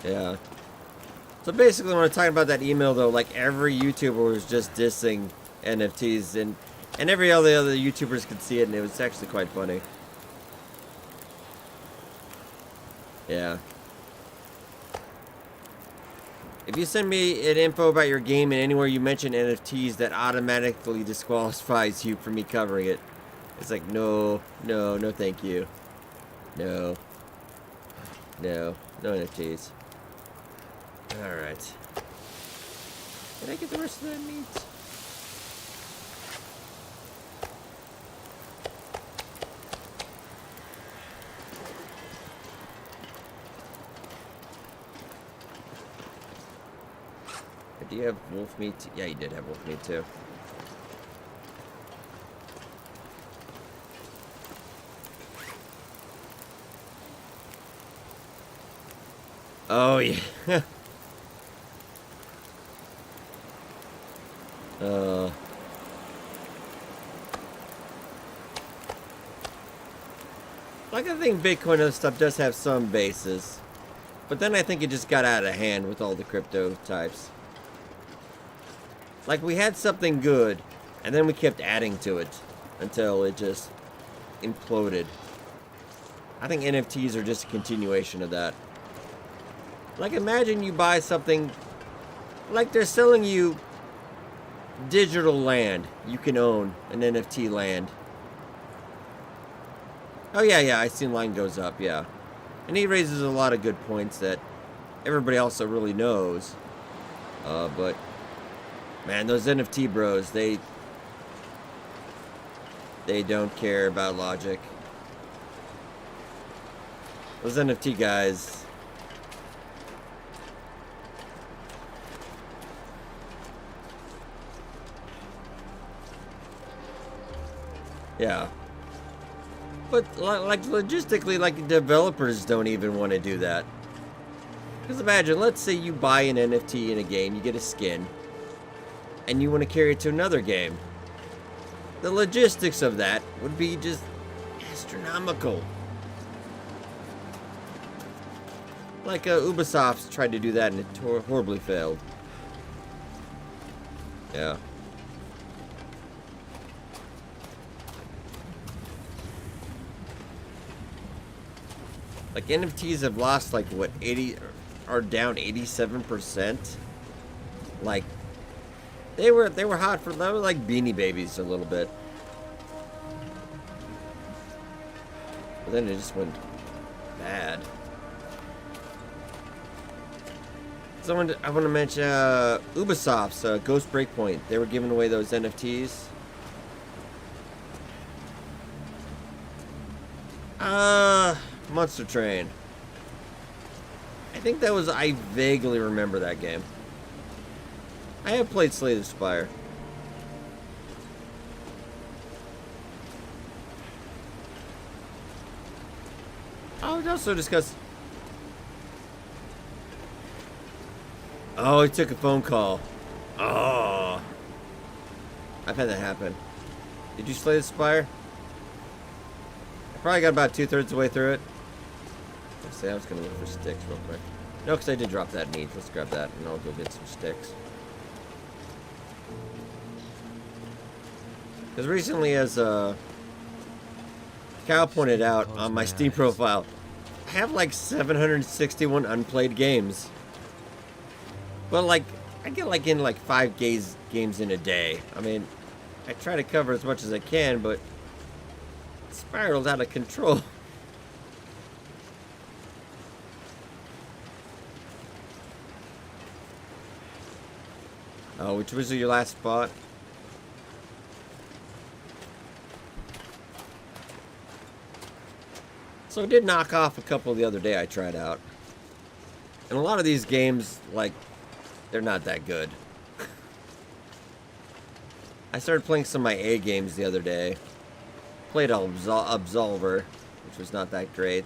Yeah. So basically, when I'm talking about that email, though, like, every YouTuber was just dissing NFTs, and every all the other YouTubers could see it, and it was actually quite funny. Yeah. If you send me an info about your game and anywhere you mention NFTs, that automatically disqualifies you from me covering it. It's like, no, thank you. No, no NFTs. Alright. Did I get the rest of that meat? Do you have wolf meat? Yeah, you did have wolf meat too. Oh, yeah. Like, I think Bitcoin and stuff does have some basis. But then I think it just got out of hand with all the crypto types. Like, we had something good, and then we kept adding to it until it just imploded. I think NFTs are just a continuation of that. Like, imagine you buy something, like they're selling you digital land. You can own an NFT land. Oh, yeah, I seen line goes up, yeah. And he raises a lot of good points that everybody also really knows. But, man, those NFT bros, they don't care about logic. Those NFT guys... Yeah. But, like, logistically, like, developers don't even want to do that. Because imagine, let's say you buy an NFT in a game, you get a skin, and you want to carry it to another game. The logistics of that would be just astronomical. Like, Ubisoft tried to do that and it horribly failed. Yeah. Like, NFTs have lost, like, what, 80, are down 87%? Like, they were hot for, they were like Beanie Babies a little bit. But then it just went bad. I want to mention, Ubisoft's, Ghost Breakpoint. They were giving away those NFTs. Monster Train. I think that was... I vaguely remember that game. I have played Slay the Spire. I would also discuss... Oh, he took a phone call. Oh. I've had that happen. Did you slay the Spire? I probably got about 2/3 of the way through it. Let's say I was going to look for sticks real quick. No, because I did drop that meat. Let's grab that, and I'll go get some sticks. Because recently, as Kyle pointed out on my Steam profile, I have like 761 unplayed games. But like, I get like in like 5 games in a day. I mean, I try to cover as much as I can, but it spirals out of control. Oh, which was your last spot? So I did knock off a couple the other day I tried out. And a lot of these games, like, they're not that good. I started playing some of my A games the other day. Played Absolver, which was not that great.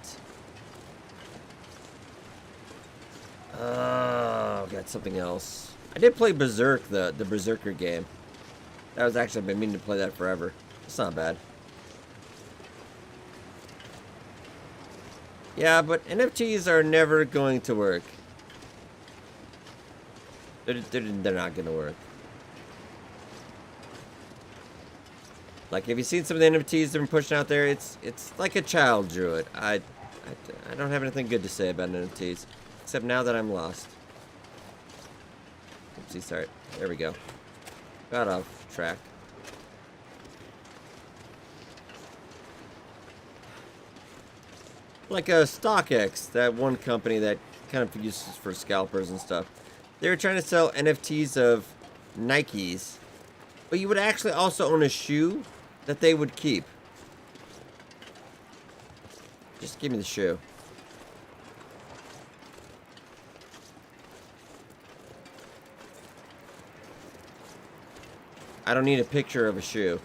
Got something else. I did play Berserk, the Berserker game. That was actually, I've been meaning to play that forever. It's not bad. Yeah, but NFTs are never going to work. They're not going to work. Like, have you seen some of the NFTs they've been pushing out there? It's like a child drew it. I don't have anything good to say about NFTs. Except now that I'm lost. Oopsie, sorry. There we go. Got off track. Like StockX, that one company that kind of uses for scalpers and stuff. They were trying to sell NFTs of Nikes, but you would actually also own a shoe that they would keep. Just give me the shoe. I don't need a picture of a shoe.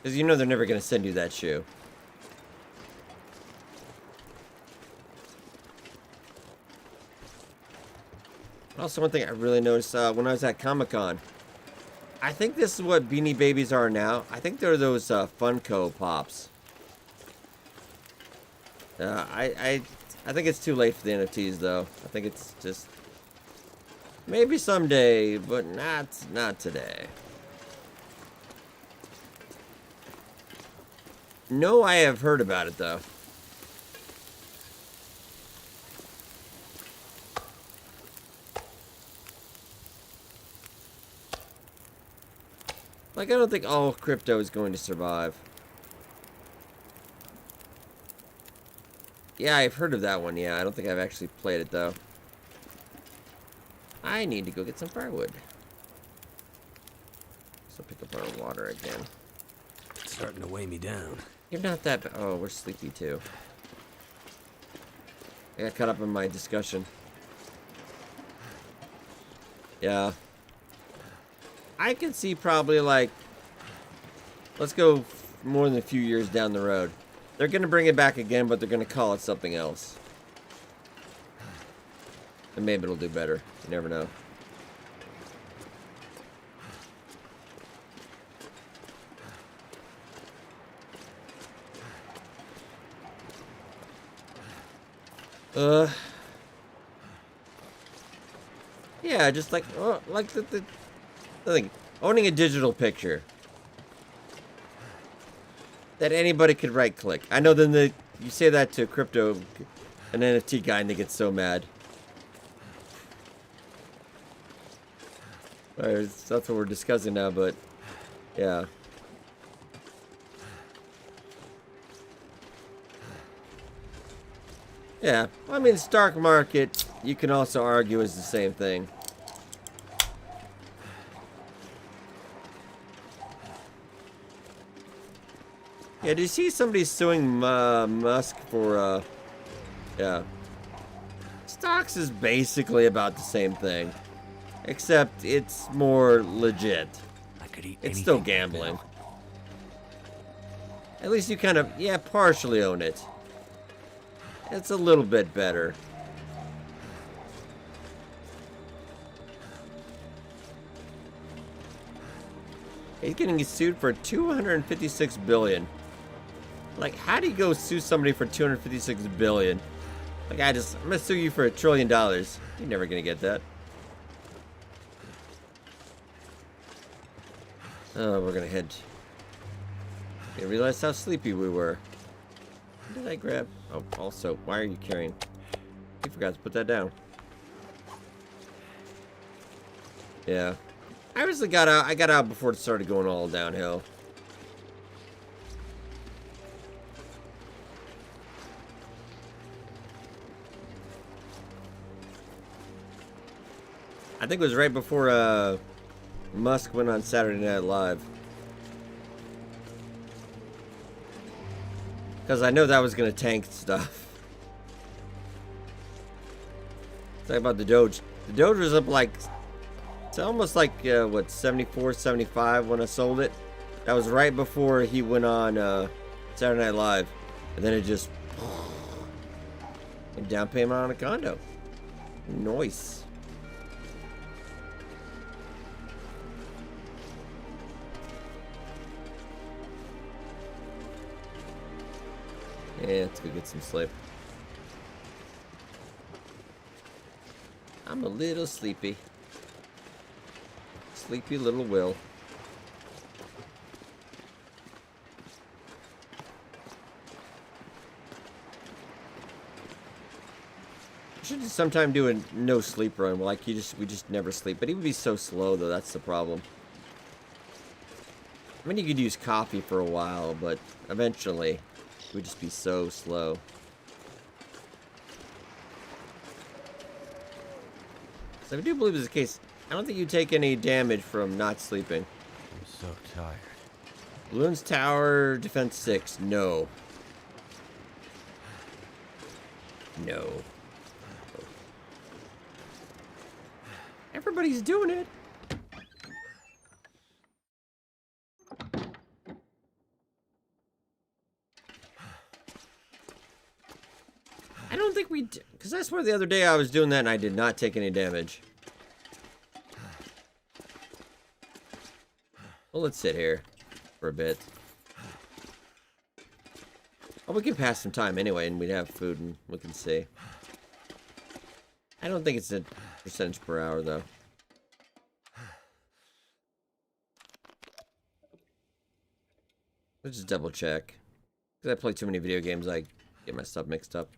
Because you know they're never going to send you that shoe. Also, one thing I really noticed when I was at Comic-Con, I think this is what Beanie Babies are now. I think they're those Funko Pops. I think it's too late for the NFTs, though. I think it's just maybe someday, but not today. No, I have heard about it, though. Like, I don't think all crypto is going to survive. Yeah, I've heard of that one, yeah. I don't think I've actually played it, though. I need to go get some firewood. So pick up our water again. It's starting to weigh me down. You're not that bad. Oh, we're sleepy, too. I got caught up in my discussion. Yeah. I can see probably, like, let's go more than a few years down the road. They're going to bring it back again, but they're going to call it something else. And maybe it'll do better. You never know. Yeah, just like, oh, like the thing. Owning a digital picture that anybody could right click. I know then you say that to crypto, an NFT guy, and they get so mad. That's what we're discussing now, but yeah. Yeah, I mean, stock market, you can also argue is the same thing. Yeah, did you see somebody suing Musk for, yeah. Stocks is basically about the same thing. Except it's more legit. I could eat It's still anything gambling. now. At least you kind of, yeah, partially own it. It's a little bit better. He's getting sued for $256 billion. Like, how do you go sue somebody for $256 billion? Like, I'm gonna sue you for $1 trillion. You're never gonna get that. Oh, we're gonna head. I realized how sleepy we were. What did I grab? Oh, also, why are you carrying? You forgot to put that down. Yeah. I obviously got out. I got out before it started going all downhill. I think it was right before Musk went on Saturday Night Live. Because I know that was going to tank stuff. Talk about the Doge. The Doge was up like, it's almost like, what, 74, 75 when I sold it. That was right before he went on Saturday Night Live. And then it just, and down payment on a condo. Nice. Yeah, let's go get some sleep. I'm a little sleepy. Sleepy little Will. We should just sometime do a no sleep run. Like we just never sleep. But he would be so slow though, that's the problem. I mean, you could use coffee for a while, but eventually it would just be so slow. So I do believe this is the case. I don't think you take any damage from not sleeping. I'm so tired. Balloons Tower, Defense 6. No. No. Everybody's doing it. don't think we did. Because I swear the other day I was doing that and I did not take any damage. Well, let's sit here for a bit. Oh, we can pass some time anyway, and we'd have food and we can see. I don't think it's a percentage per hour, though. Let's just double check. Because I play too many video games, I get my stuff mixed up.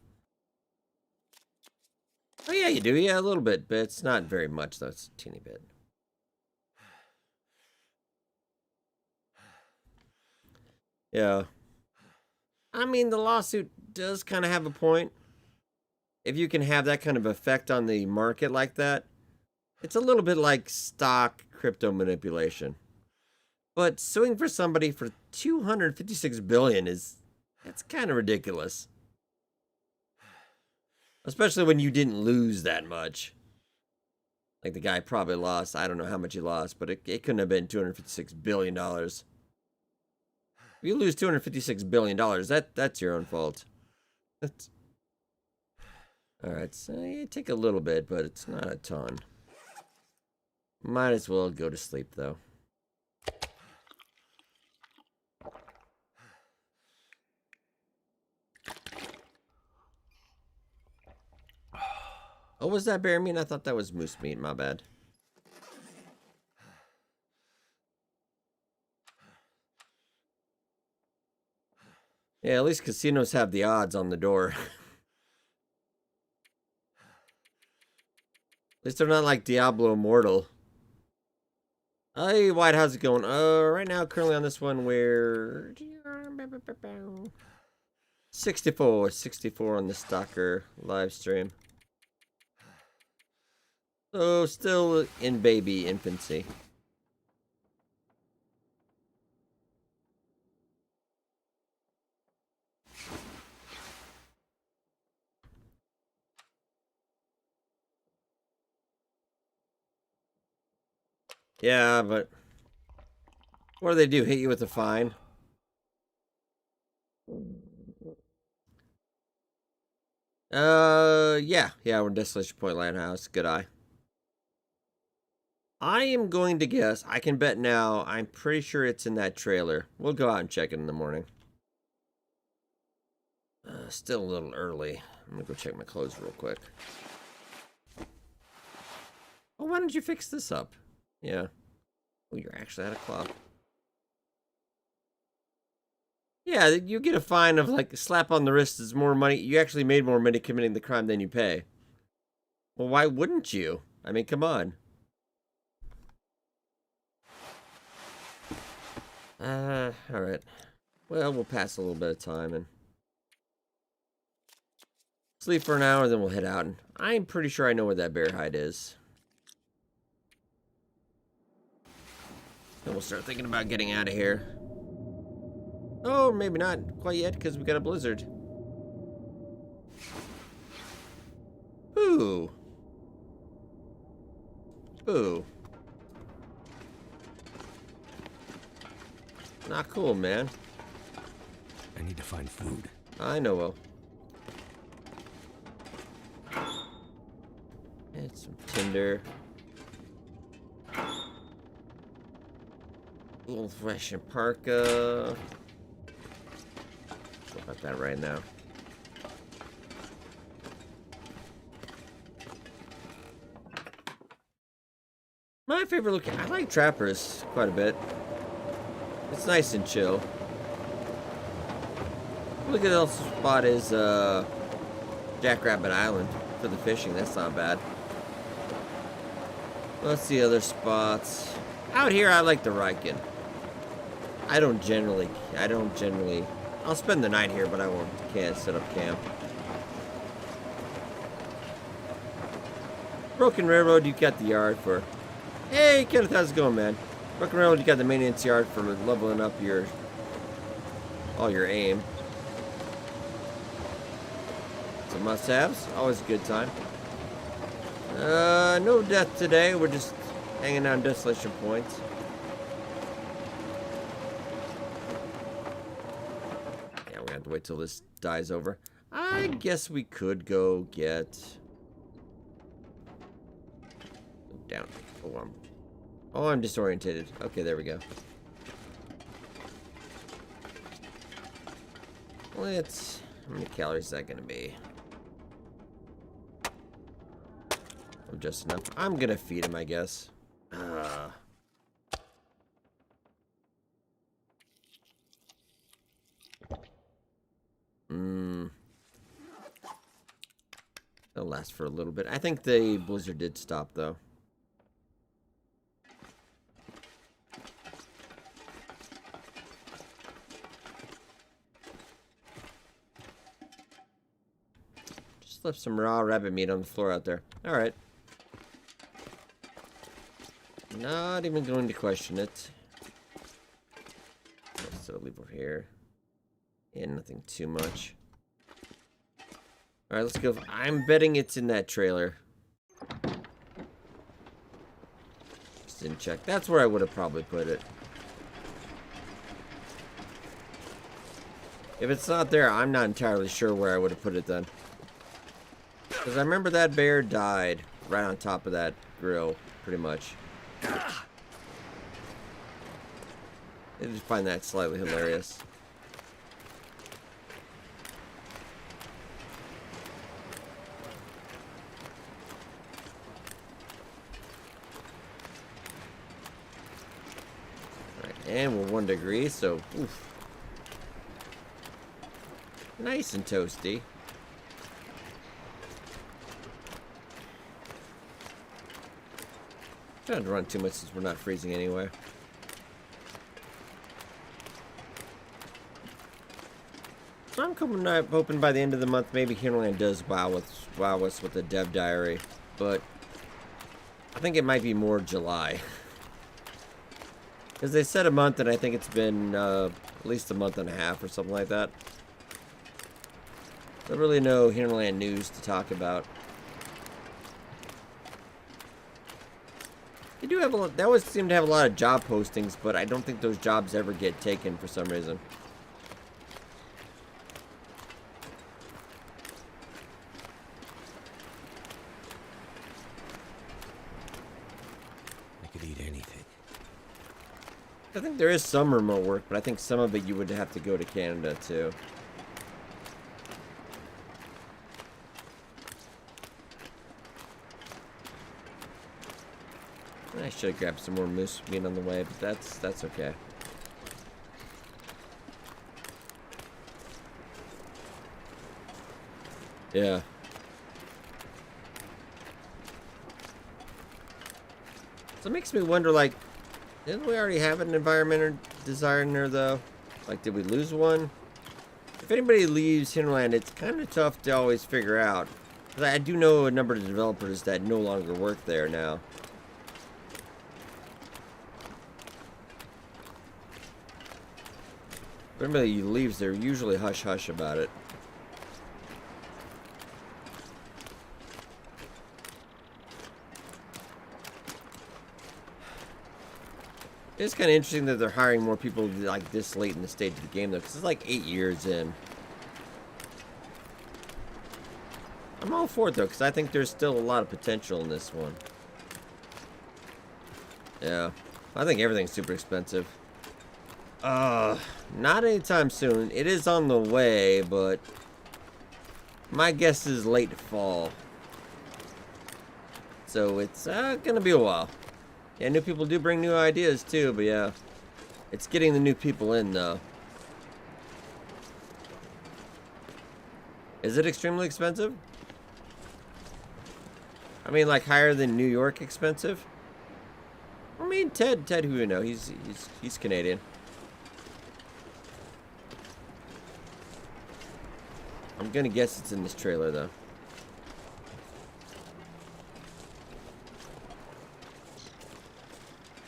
Oh, yeah, you do. Yeah, a little bit, but it's not very much, though. It's a teeny bit. Yeah. I mean, the lawsuit does kind of have a point. If you can have that kind of effect on the market like that, it's a little bit like stock crypto manipulation. But suing for somebody for $256 billion that's kind of ridiculous. Especially when you didn't lose that much. Like the guy probably lost, I don't know how much he lost, but it couldn't have been $256 billion. If you lose $256 billion, that's your own fault. Alright, so you take a little bit, but it's not a ton. Might as well go to sleep, though. Oh, was that bear meat? I thought that was moose meat, my bad. Yeah, at least casinos have the odds on the door. At least they're not like Diablo Immortal. Hey, White, how's it going? Right now, currently on this one, we're 64 on the Stalker Livestream. So, still in baby infancy. Yeah, but what do they do? Hit you with a fine? Yeah, we're in Desolation Point Lighthouse. Good eye. I am going to guess, I can bet now, I'm pretty sure it's in that trailer. We'll go out and check it in the morning. Still a little early. I'm gonna go check my clothes real quick. Oh, why don't you fix this up? Yeah. Oh, you're actually out of clock. Yeah, you get a fine of like a slap on the wrist is more money. You actually made more money committing the crime than you pay. Well, why wouldn't you? I mean, come on. Alright. Well, we'll pass a little bit of time and sleep for an hour, then we'll head out. And I'm pretty sure I know where that bear hide is. Then we'll start thinking about getting out of here. Oh, maybe not quite yet, because we got a blizzard. Ooh. Ooh. Not cool, man. I need to find food. I know, well. And some tinder. Old fashioned parka. What about that right now? My favorite looking. I like trappers quite a bit. It's nice and chill. Look at the spot is Jackrabbit Island for the fishing. That's not bad. Let's see other spots. Out here, I like the Riken. I don't generally. I'll spend the night here, but can't set up camp. Broken Railroad, you got the yard for. Hey, Kenneth, how's it going, man? Broken Railroad, you got the maintenance yard for leveling up all your aim. Some must-haves, always a good time. No death today. We're just hanging out in Desolation Point. Yeah, we have to wait till this dies over. I guess we could go get... down. I'm disorientated. Okay, there we go. Let's... how many calories is that gonna be? Oh, just enough. I'm gonna feed him, I guess. It'll last for a little bit. I think the blizzard did stop, though. Just left some raw rabbit meat on the floor out there. Alright. Not even going to question it. So leave over here. Yeah, nothing too much. Alright, let's go. I'm betting it's in that trailer. Just didn't check. That's where I would have probably put it. If it's not there, I'm not entirely sure where I would have put it then. Because I remember that bear died right on top of that grill, pretty much. I just find that slightly hilarious. And we're 1 degree, so oof. Nice and toasty. Trying to run too much since we're not freezing anyway. So I'm hoping by the end of the month maybe Hinterland does wow us with a dev diary, but I think it might be more July. Because they said a month, and I think it's been at least a month and a half or something like that. Don't really know Hinterland news to talk about. They do have a lot. They always seem to have a lot of job postings, but I don't think those jobs ever get taken for some reason. I could eat anything. I think there is some remote work, but I think some of it you would have to go to Canada too. I should have grabbed some more moose meat on the way, but that's okay. Yeah. So it makes me wonder, like, didn't we already have an environmental designer, though? Like, did we lose one? If anybody leaves Hinterland, it's kind of tough to always figure out. 'Cause I do know a number of developers that no longer work there now. If anybody leaves, they're usually hush-hush about it. It's kind of interesting that they're hiring more people like this late in the stage of the game, though, because it's like 8 years in. I'm all for it, though, because I think there's still a lot of potential in this one. Yeah. I think everything's super expensive. Not anytime soon. It is on the way, but my guess is late fall. So it's gonna be a while. Yeah, new people do bring new ideas too, but yeah. It's getting the new people in, though. Is it extremely expensive? I mean, like higher than New York expensive? I mean, Ted, who you know, he's Canadian. I'm gonna guess it's in this trailer, though.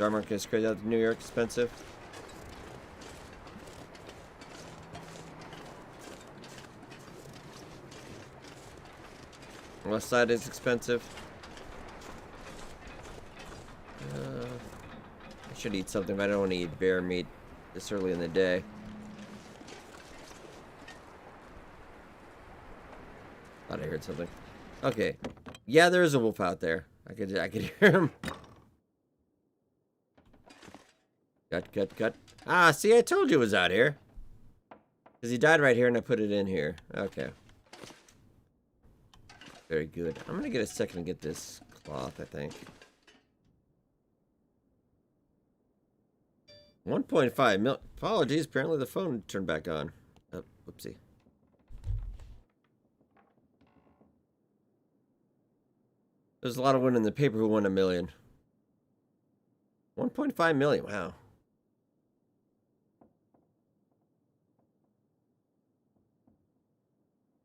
Darmark is crazy out New York expensive. West side is expensive. I should eat something, but I don't want to eat bear meat this early in the day. Thought I heard something. Okay. Yeah, there is a wolf out there. I could hear him. Cut. Ah, see, I told you it was out here. Because he died right here and I put it in here. Okay. Very good. I'm gonna get a second to get this cloth, I think. 1.5 mil. Apologies, apparently the phone turned back on. Oh, whoopsie. There's a lot of women in the paper who won $1 million. 1.5 million, wow.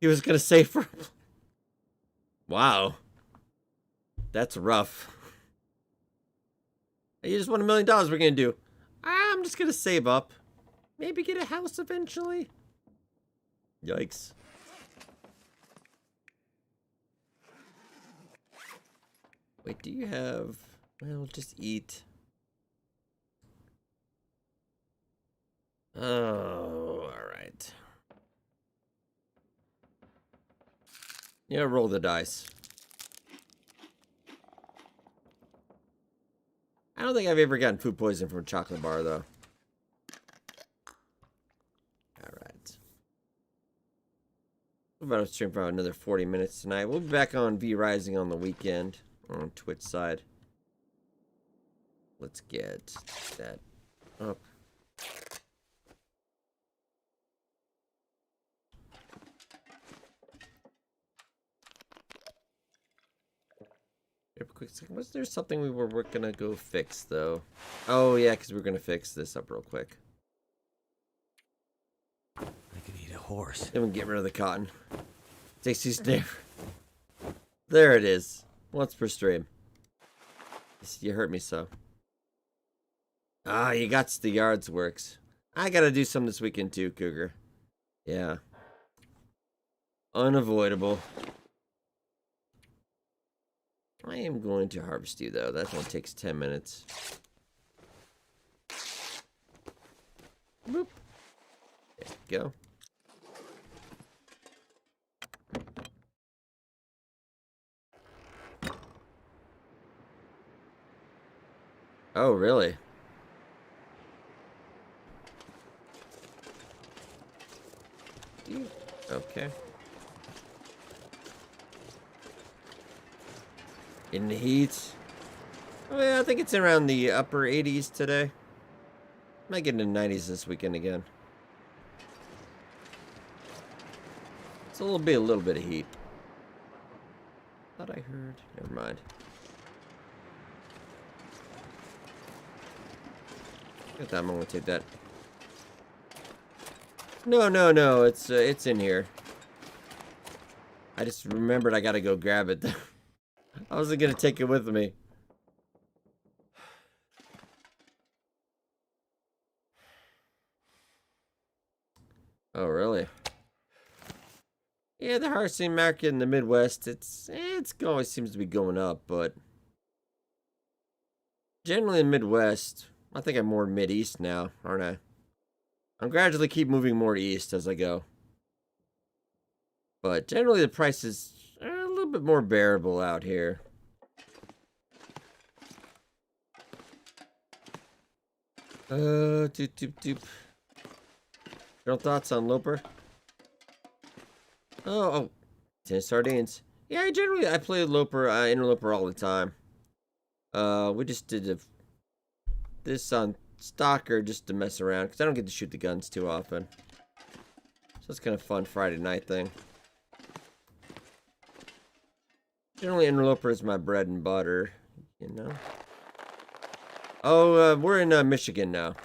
He was gonna say for... Wow. That's rough. You just won $1 million, we're gonna do. I'm just gonna save up. Maybe get a house eventually. Yikes. Wait, do you have... Well, just eat. Oh, alright. Yeah, roll the dice. I don't think I've ever gotten food poisoning from a chocolate bar, though. Alright. We're about to stream for another 40 minutes tonight. We'll be back on V Rising on the weekend on Twitch side. Let's get that up. A quick second. Was there something we were gonna go fix, though? Oh, yeah, because we're gonna fix this up real quick. I could eat a horse. Then we can get rid of the cotton. Stacy's there. There it is. Once per stream. You hurt me so. Ah, you got the yards works. I gotta do some this weekend too, Cougar. Yeah. Unavoidable. I am going to harvest you, though. That one takes 10 minutes. Boop. There you go. Oh, really? Okay. In the heat. Oh, yeah, I think it's around the upper 80s today. Might get into the 90s this weekend again. It's a little bit of heat. Thought I heard. Never mind. Get that. I'm gonna take that. No. It's in here. I just remembered I gotta go grab it. I wasn't gonna take it with me. Oh, really? Yeah, the harvesting market in the Midwest, it's always seems to be going up, but generally in the Midwest, I think I'm more mid-east now, aren't I? I'm gradually keep moving more east as I go. But generally the prices are a little bit more bearable out here. Doop. Your thoughts on Loper? Oh, 10 sardines. Yeah, I play Loper, Interloper all the time. We just did this on Stalker just to mess around, because I don't get to shoot the guns too often. So it's kind of fun Friday night thing. Generally, Interloper is my bread and butter, you know. Oh, we're in Michigan now.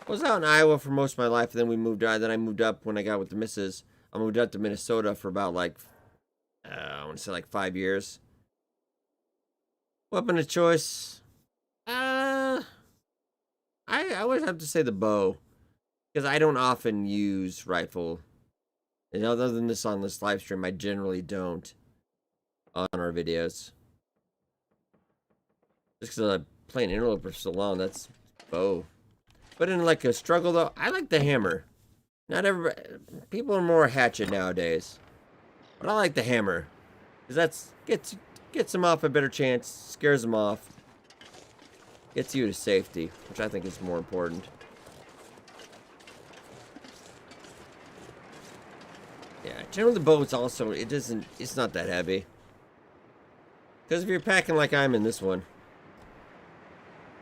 I was out in Iowa for most of my life, and then I moved up when I got with the missus. I moved up to Minnesota for about I want to say 5 years. Weapon of choice. I always have to say the bow, because I don't often use rifle. And other than this on this live stream, I generally don't on our videos. Just because I'm playing Interloper for so long, that's bow. But in a struggle though, I like the hammer. Not everybody. People are more hatchet nowadays. But I like the hammer. Because that's gets them off a better chance, scares them off. Gets you to safety, which I think is more important. Yeah, generally the boat's also, it's not that heavy. Because if you're packing like I'm in this one.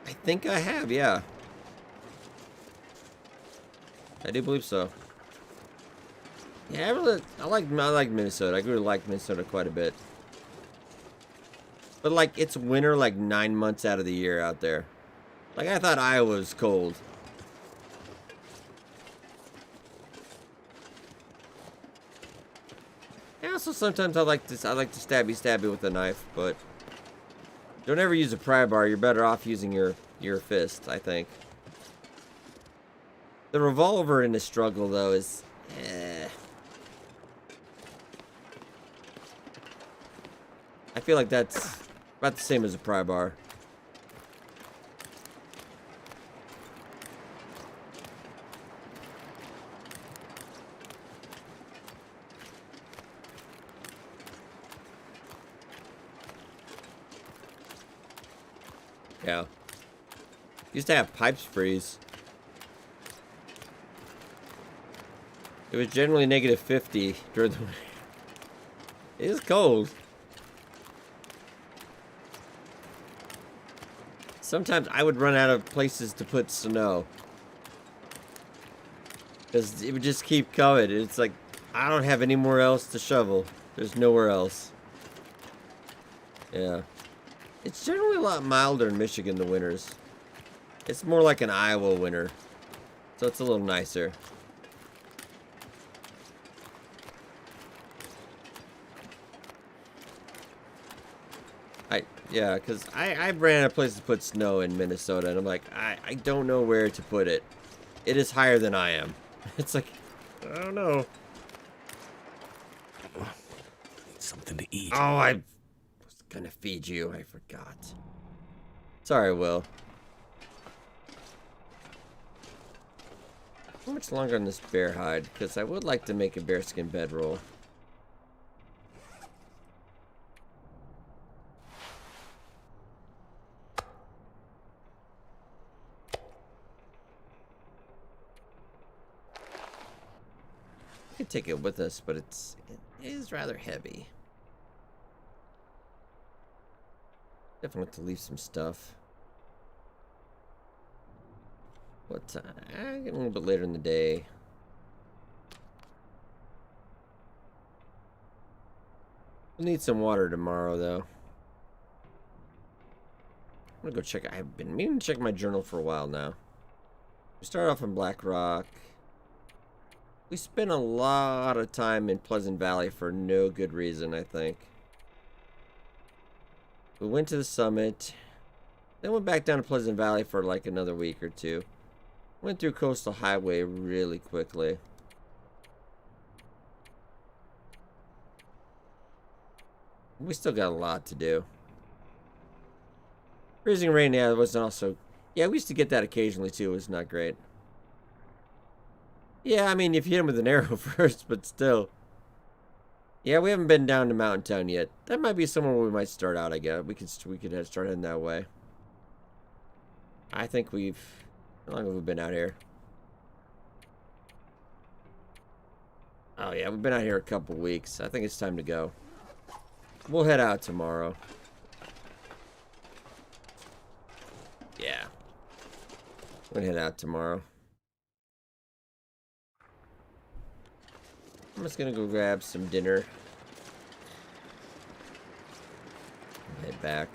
I think I have, yeah. I do believe so. Yeah, I like Minnesota. I really like Minnesota quite a bit. But like it's winter like 9 months out of the year out there. Like I thought Iowa was cold. And also sometimes I like to stabby with a knife, but don't ever use a pry bar. You're better off using your fist, I think. The revolver in the struggle though is I feel like that's about the same as a pry bar. Yeah. Used to have pipes freeze. It was generally negative 50 during the winter. It is cold. Sometimes I would run out of places to put snow. Because it would just keep coming. It's like, I don't have anywhere else to shovel. There's nowhere else. Yeah. It's generally a lot milder in Michigan in the winters. It's more like an Iowa winter. So it's a little nicer. Yeah, because I ran out of places to put snow in Minnesota, and I'm like, I don't know where to put it. It is higher than I am. It's like, I don't know. Need something to eat. Oh, I was gonna feed you. I forgot. Sorry, Will. How much longer on this bear hide? Because I would like to make a bearskin bedroll. We could take it with us, but it is rather heavy. Definitely have to leave some stuff. What time? Getting a little bit later in the day. We'll need some water tomorrow, though. I'm gonna go check. I've been meaning to check my journal for a while now. We start off in Black Rock. We spent a lot of time in Pleasant Valley for no good reason, I think. We went to the summit. Then went back down to Pleasant Valley for like another week or two. Went through Coastal Highway really quickly. We still got a lot to do. Freezing rain, yeah, it wasn't also... Yeah, we used to get that occasionally too. It was not great. Yeah, I mean, if you hit him with an arrow first, but still. Yeah, we haven't been down to Mountain Town yet. That might be somewhere we might start out, I guess. We could start heading that way. I think we've... How long have we been out here? Oh, yeah, we've been out here a couple weeks. I think it's time to go. We'll head out tomorrow. Yeah. We'll head out tomorrow. I'm just gonna go grab some dinner. Head back.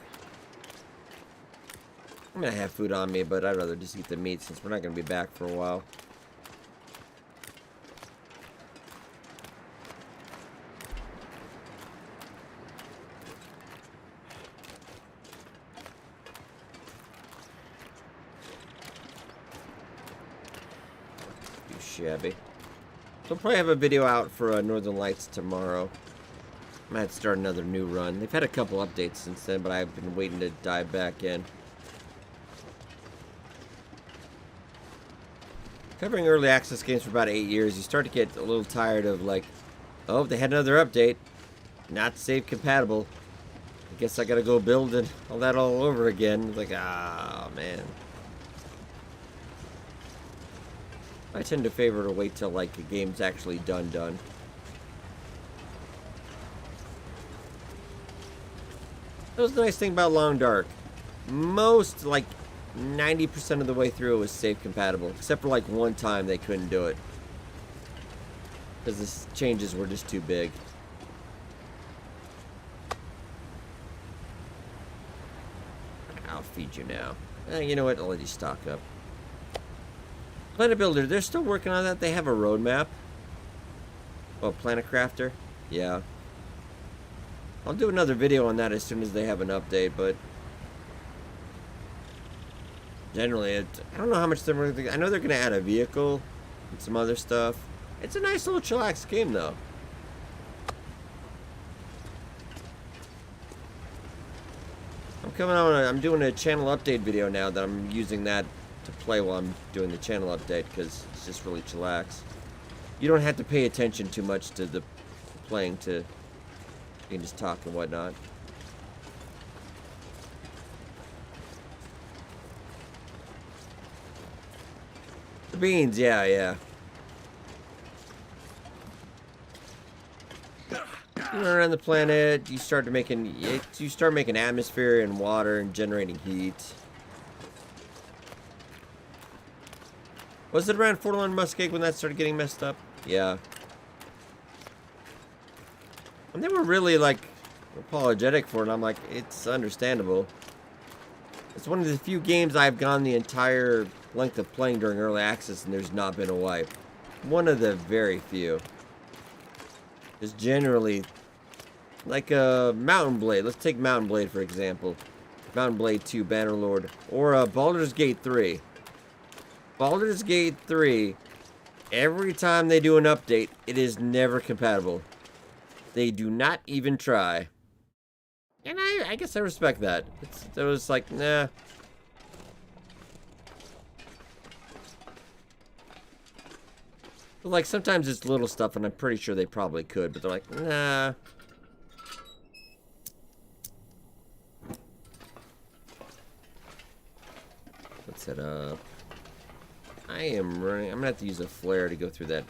I'm gonna have food on me, but I'd rather just eat the meat since we're not gonna be back for a while. Too shabby. So I'll probably have a video out for Northern Lights tomorrow. I might start another new run. They've had a couple updates since then, but I've been waiting to dive back in. Covering early access games for about 8 years, you start to get a little tired of like, oh, they had another update. Not save compatible. I guess I gotta go build and all that all over again. It's like, ah, man. I tend to favor to wait till like the game's actually done. That was the nice thing about Long Dark. Most, like, 90% of the way through it was save compatible. Except for like one time they couldn't do it. Because the changes were just too big. I'll feed you now. You know what? I'll let you stock up. Planet Builder, they're still working on that. They have a roadmap. Oh, Planet Crafter? Yeah. I'll do another video on that as soon as they have an update, but generally, I don't know how much they're going to... I know they're going to add a vehicle and some other stuff. It's a nice little chillax game, though. I'm doing a channel update video now that I'm using that to play while I'm doing the channel update, because it's just really chillax. You don't have to pay attention too much to the playing to... You can just talk and whatnot. The beans, yeah. You run around the planet, you start making atmosphere and water and generating heat. Was it around Fortland Muskeg when that started getting messed up? Yeah. And they were really, like, apologetic for it. I'm like, it's understandable. It's one of the few games I've gone the entire length of playing during early access and there's not been a wipe. One of the very few. Just generally, like a Mountain Blade. Let's take Mountain Blade, for example. Mountain Blade 2, Bannerlord. Or Baldur's Gate 3. Baldur's Gate 3, every time they do an update, it is never compatible. They do not even try. And I guess I respect that. It was like, nah. But like, sometimes it's little stuff, and I'm pretty sure they probably could, but they're like, nah. Let's set up. I am running. I'm gonna have to use a flare to go through that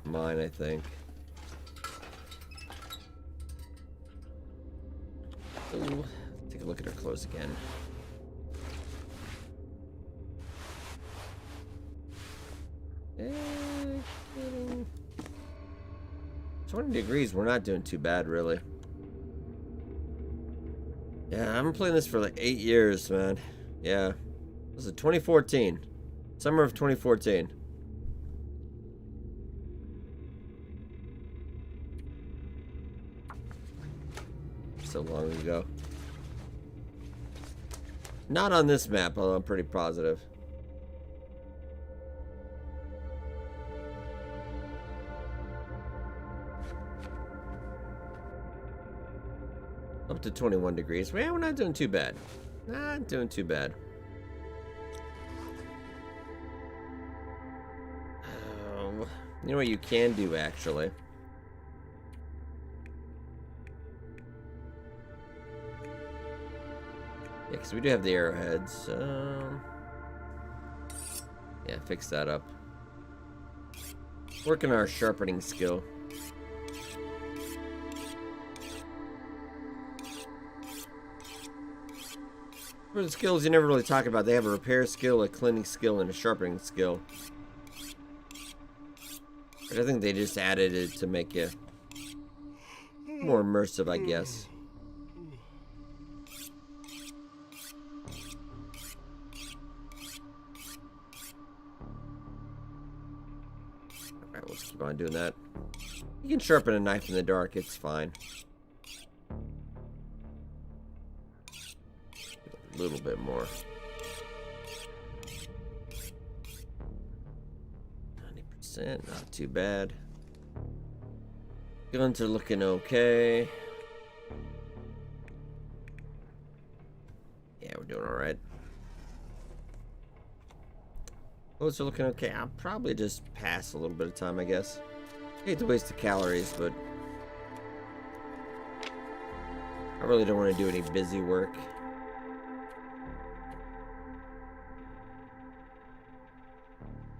mine, I think. Ooh, take a look at our clothes again. 20 degrees, we're not doing too bad, really. Yeah, I've been playing this for like 8 years, man. Yeah. This is 2014. Summer of 2014. So long ago. Not on this map, although I'm pretty positive. Up to 21 degrees. Well, we're not doing too bad. Not doing too bad. You know what you can do, actually? Yeah, because we do have the arrowheads. Yeah, fix that up. Working our sharpening skill. For the skills you never really talk about, they have a repair skill, a cleaning skill, and a sharpening skill. But I think they just added it to make you more immersive, I guess. Alright, let's keep on doing that. You can sharpen a knife in the dark, it's fine. A little bit more. 90%, not too bad. Guns are looking okay. Yeah, we're doing alright. Those are looking okay. I'll probably just pass a little bit of time, I guess. Hate to waste the calories, but I really don't want to do any busy work.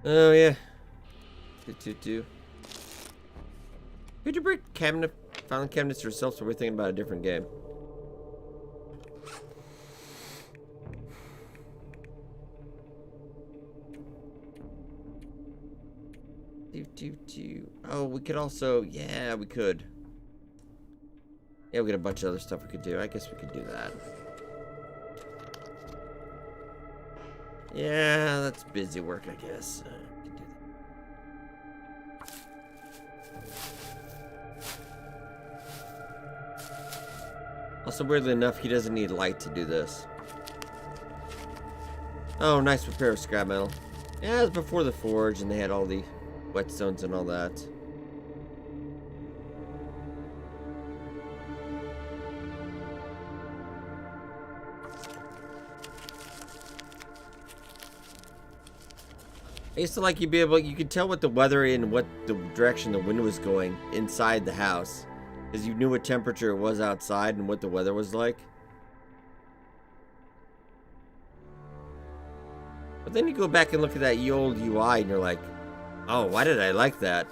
Oh, yeah. Could you break filing cabinets yourself, so we're thinking about a different game? Oh, we could also... Yeah, we could. Yeah, we got a bunch of other stuff we could do. I guess we could do that. Yeah, that's busy work, I guess. We can do that. Also, weirdly enough, he doesn't need light to do this. Oh, nice repair of scrap metal. Yeah, it was before the forge, and they had all the whetstones and all that. I used to like you could tell what the weather and what the direction the wind was going inside the house, because you knew what temperature it was outside and what the weather was like. But then you go back and look at that old UI and you're like, oh, why did I like that?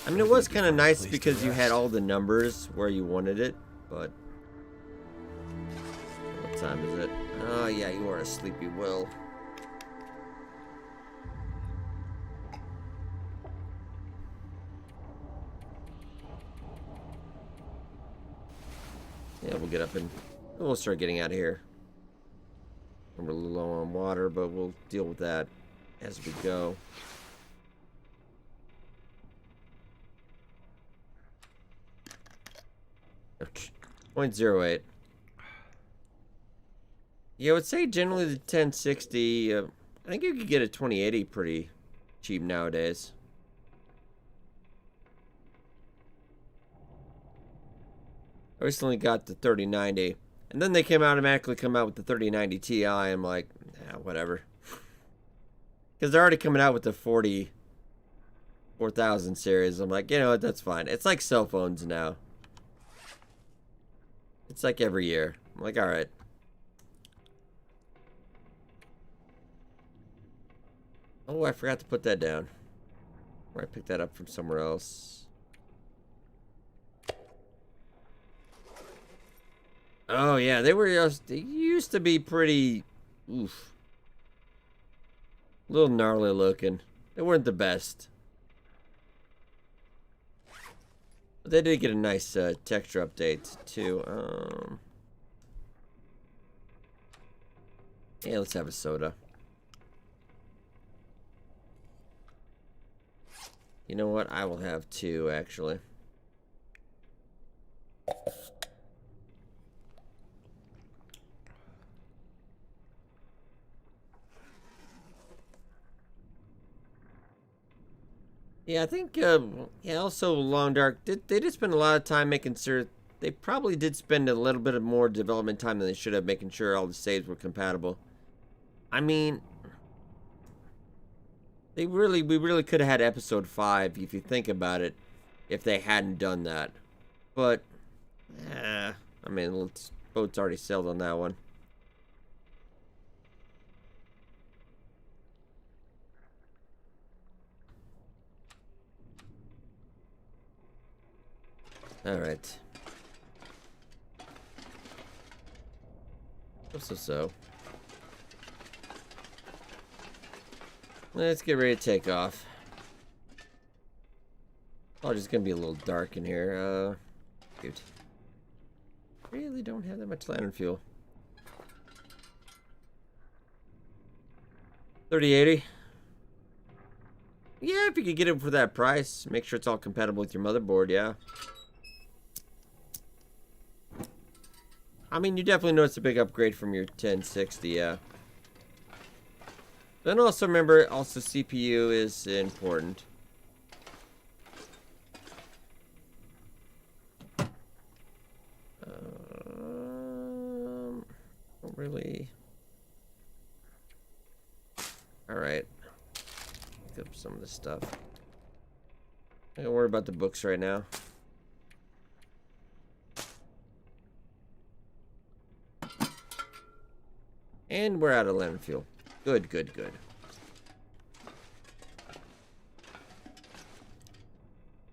I mean, it was kind of nice because you had all the numbers where you wanted it, but... What time is it? Oh, yeah, you are a sleepy Will. Yeah, we'll get up and we'll start getting out of here. We're a little low on water, but we'll deal with that as we go. Ouch. 0.08. Yeah, I would say generally the 1060. I think you could get a 2080 pretty cheap nowadays. I recently got the 3090, and then they automatically come out with the 3090 Ti. I'm like, yeah, whatever. Because they're already coming out with the 4000 series. I'm like, you know what, that's fine. It's like cell phones now. It's like every year. I'm like, alright. Oh, I forgot to put that down. Or I picked that up from somewhere else. Oh, yeah, they used to be pretty, oof. A little gnarly looking. They weren't the best. But they did get a nice texture update, too. Yeah, let's have a soda. You know what? I will have two, actually. Yeah, I think, yeah, also Long Dark, they did spend a lot of time making sure, they probably did spend a little bit of more development time than they should have, making sure all the saves were compatible. I mean, we really could have had episode 5, if you think about it, if they hadn't done that. But, I mean, boat's already sailed on that one. Alright. So. Let's get ready to take off. Oh, just gonna be a little dark in here. Shoot. Really don't have that much lantern fuel. 3080. Yeah, if you could get it for that price, make sure it's all compatible with your motherboard, yeah. I mean, you definitely know it's a big upgrade from your 1060, yeah. Then also remember, CPU is important. Don't really. All right. some of this stuff. I don't worry about the books right now. And we're out of lantern fuel. Good, good, good.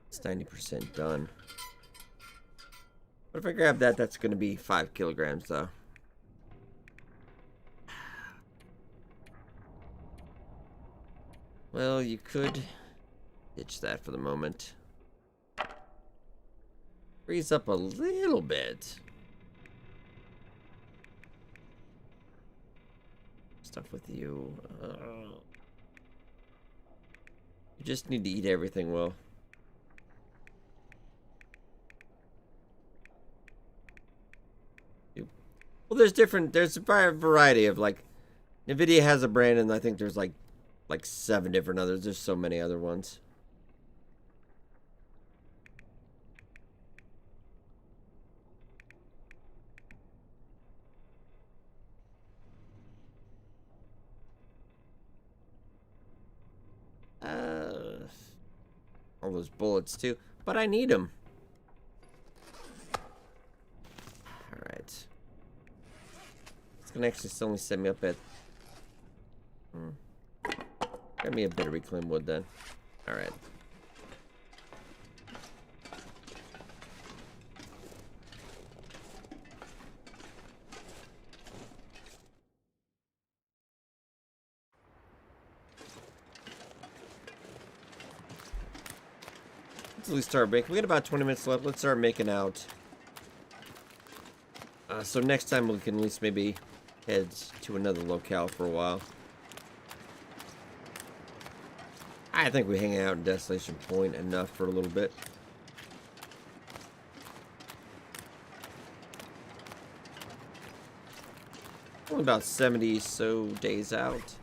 It's 90% done. But if I grab that, that's going to be 5 kilograms, though. Well, you could ditch that for the moment. Freeze up a little bit. Stuff with you. You just need to eat everything well. Well, there's a variety of, like, NVIDIA has a brand, and I think there's like 7 different others. There's so many other ones. All those bullets too, but I need them. All right. It's gonna actually only set me up at. Grab me a bit of reclaimed wood then. All right. Let's at least start making. We got about 20 minutes left. Let's start making out. So next time we can at least maybe head to another locale for a while. I think we hang out in Desolation Point enough for a little bit. Only about 70 so days out.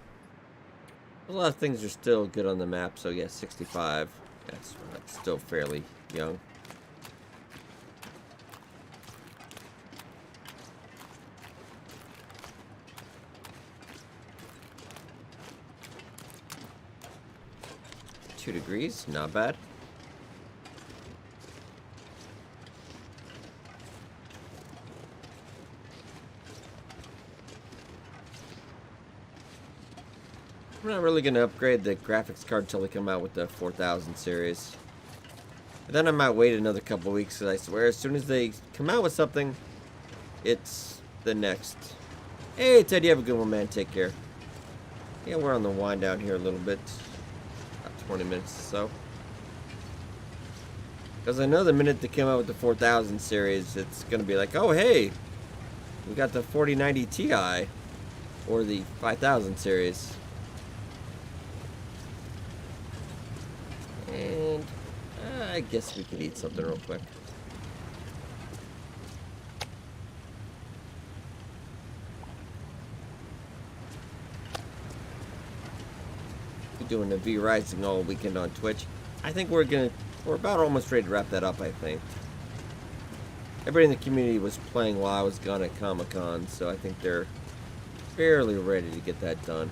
A lot of things are still good on the map, so yeah, 65. That's still fairly young. Degrees, not bad. We're not really going to upgrade the graphics card until they come out with the 4000 series. And then I might wait another couple weeks, because I swear as soon as they come out with something, it's the next. Hey, Ted, you have a good one, man. Take care. Yeah, we're on the wind down here a little bit. 20 minutes or so. Because I know the minute they come out with the 4000 series, it's going to be like, oh, hey, we got the 4090 Ti or the 5000 series. And I guess we could eat something real quick. Doing a V Rising all weekend on Twitch. I think we're about almost ready to wrap that up, I think. Everybody in the community was playing while I was gone at Comic-Con, so I think they're fairly ready to get that done.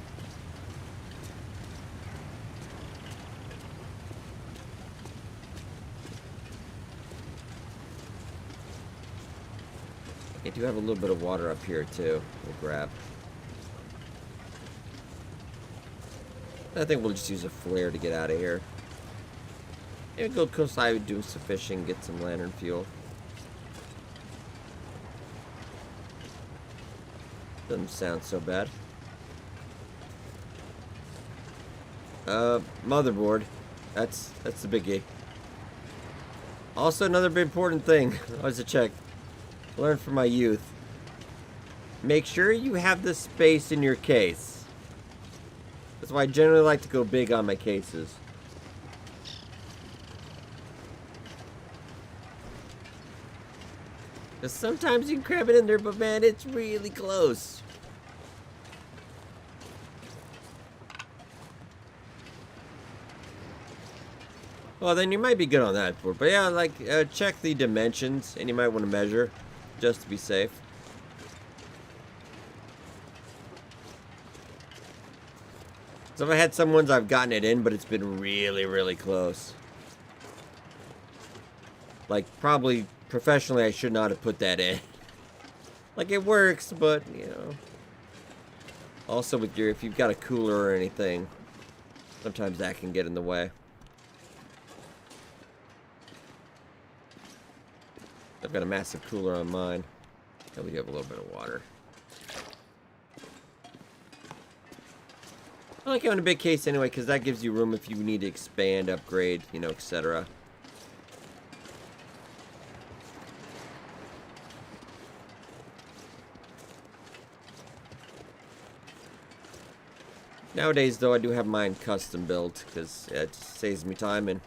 I do have a little bit of water up here too. We'll grab. I think we'll just use a flare to get out of here. Maybe go coastside, do some fishing, get some lantern fuel. Doesn't sound so bad. Motherboard. That's the biggie. Also, another big important thing. Always a check. Learn from my youth. Make sure you have the space in your case. That's why I generally like to go big on my cases. Because sometimes you can cram it in there, but man, it's really close. Well, then you might be good on that board. But yeah, like, check the dimensions, and you might want to measure, just to be safe. So I've had some ones I've gotten it in, but it's been really, really close. Like, probably professionally, I should not have put that in. Like, it works, but, you know. Also, with if you've got a cooler or anything, sometimes that can get in the way. I've got a massive cooler on mine. And we have a little bit of water. I like having a big case anyway, because that gives you room if you need to expand, upgrade, you know, etc. Nowadays, though, I do have mine custom built, because it saves me time, and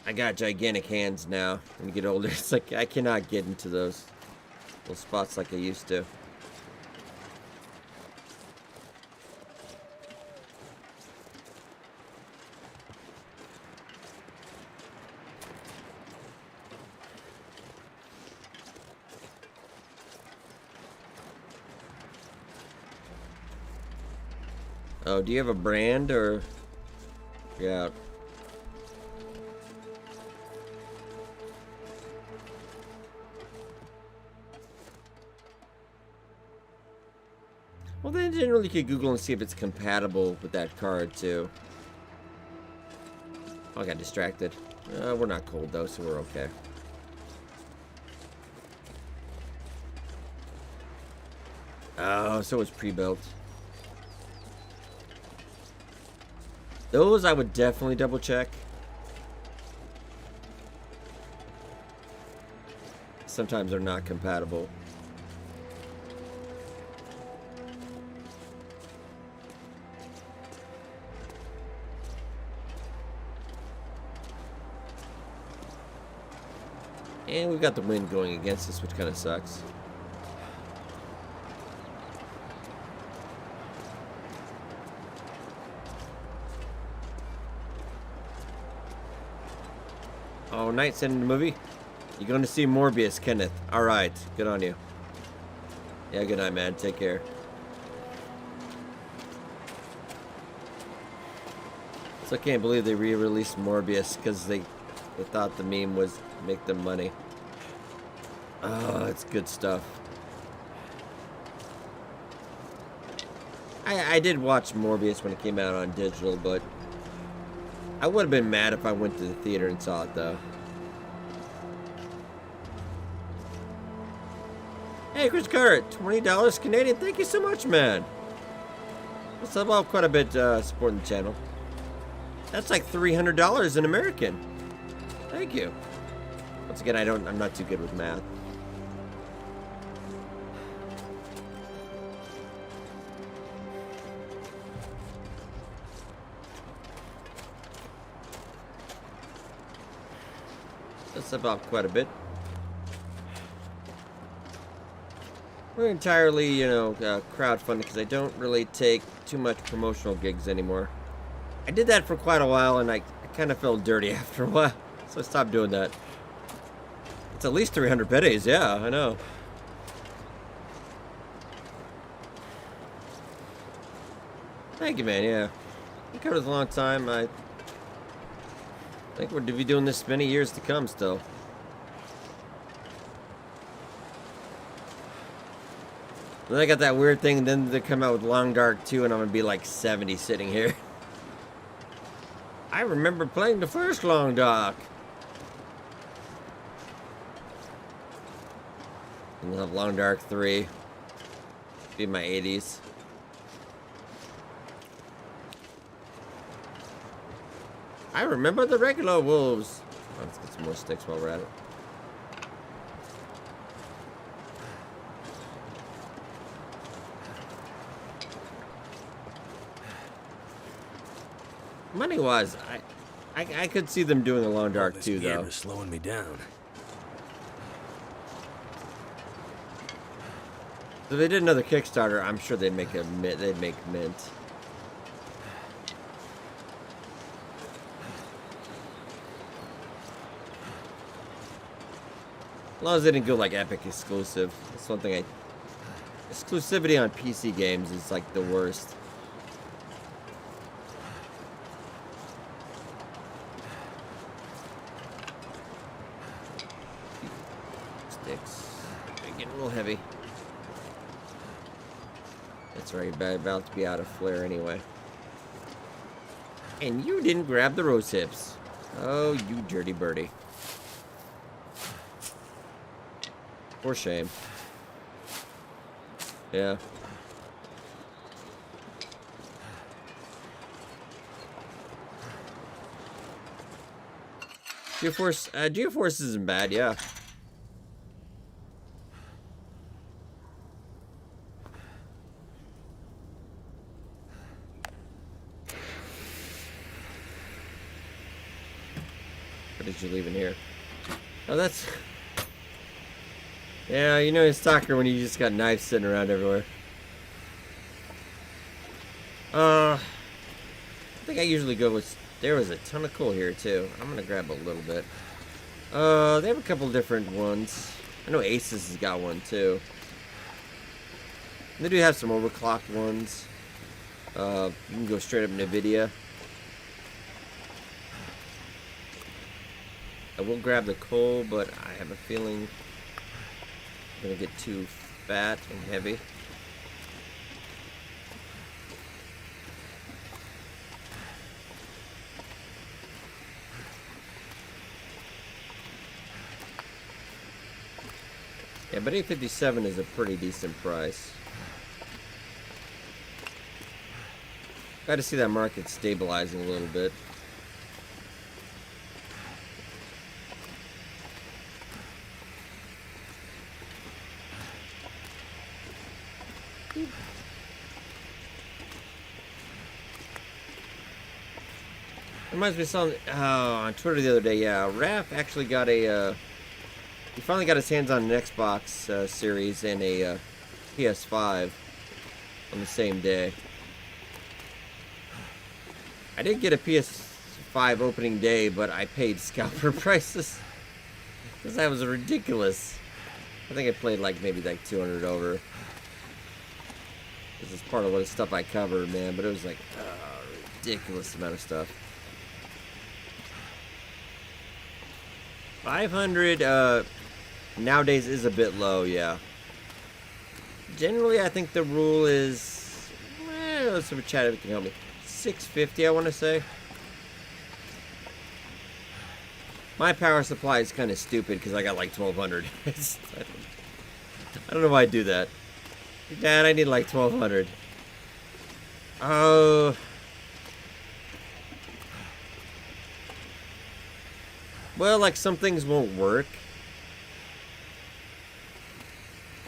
I got gigantic hands now. When you get older, it's like, I cannot get into those little spots like I used to. Oh, do you have a brand, or... Yeah. Well, then generally you could Google and see if it's compatible with that card, too. Oh, I got distracted. We're not cold, though, so we're okay. Oh, so it's pre-built. Those I would definitely double check. Sometimes they're not compatible. And we've got the wind going against us, which kind of sucks. Oh, Night's in the movie? You're going to see Morbius, Kenneth. Alright, good on you. Yeah, good night, man. Take care. So I can't believe they re-released Morbius because they thought the meme was make them money. Oh, it's good stuff. I did watch Morbius when it came out on digital, but I would have been mad if I went to the theater and saw it, though. Hey, Chris Carter, $20 Canadian. Thank you so much, man. That's about quite a bit supporting the channel. That's like $300 in American. Thank you. Once again, I'm not too good with math. That's about quite a bit. We're entirely, you know, crowdfunded because I don't really take too much promotional gigs anymore. I did that for quite a while, and I kind of felt dirty after a while, so I stopped doing that. It's at least 300 biddies, yeah, I know. Thank you, man, yeah. You covered a long time. I think we're to be doing this many years to come still. Then I got that weird thing, and then they come out with Long Dark 2, and I'm gonna be like 70 sitting here. I remember playing the first Long Dark. And we'll have Long Dark 3. Be in my 80s. I remember the regular wolves. Oh, let's get some more sticks while we're at it. Money-wise, I could see them doing a Long Dark 2, though. This slowing me down. So if they did another Kickstarter, I'm sure they'd make they'd make mint. As long as they didn't go like Epic exclusive. That's one thing exclusivity on PC games is like the worst. sticks. They're getting a little heavy. That's right, about to be out of flare anyway. And you didn't grab the rose hips. Oh, you dirty birdie. For shame. Yeah. Geoforce isn't bad, yeah. What did you leave in here? Oh, that's... Yeah, you know it's Stalker when you just got knives sitting around everywhere. I think I usually go with... There was a ton of coal here, too. I'm gonna grab a little bit. They have a couple different ones. I know Aces has got one, too. They do have some overclocked ones. You can go straight up NVIDIA. I will grab the coal, but I have a feeling I'm gonna get too fat and heavy. Yeah, but 857 is a pretty decent price. Got to see that market stabilizing a little bit. Reminds me of something on Twitter the other day. Yeah, Raph actually got a. He finally got his hands on an Xbox Series and a PS5 on the same day. I did get a PS5 opening day, but I paid scalper prices because that was ridiculous. I think I played like maybe like 200 over. This is part of what stuff I covered, man, but it was like a ridiculous amount of stuff. 500 nowadays is a bit low, yeah. Generally, I think the rule is, let's have a chat if it can help me. 650, I want to say. My power supply is kind of stupid because I got like 1200. I don't know why I do that. Dad, I need like 1200. Oh. Well, like some things won't work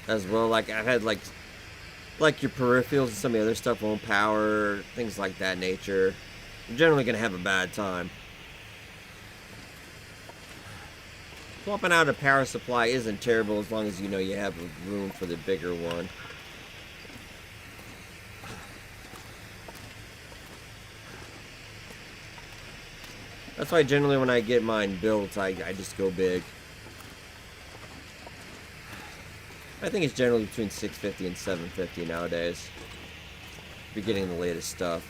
as well. Like I've had like your peripherals and some of the other stuff won't power, things like that nature. You're generally gonna have a bad time. Swapping out a power supply isn't terrible as long as you know you have room for the bigger one. That's why generally when I get mine built, I just go big. I think it's generally between 650 and 750 nowadays. If you're getting the latest stuff.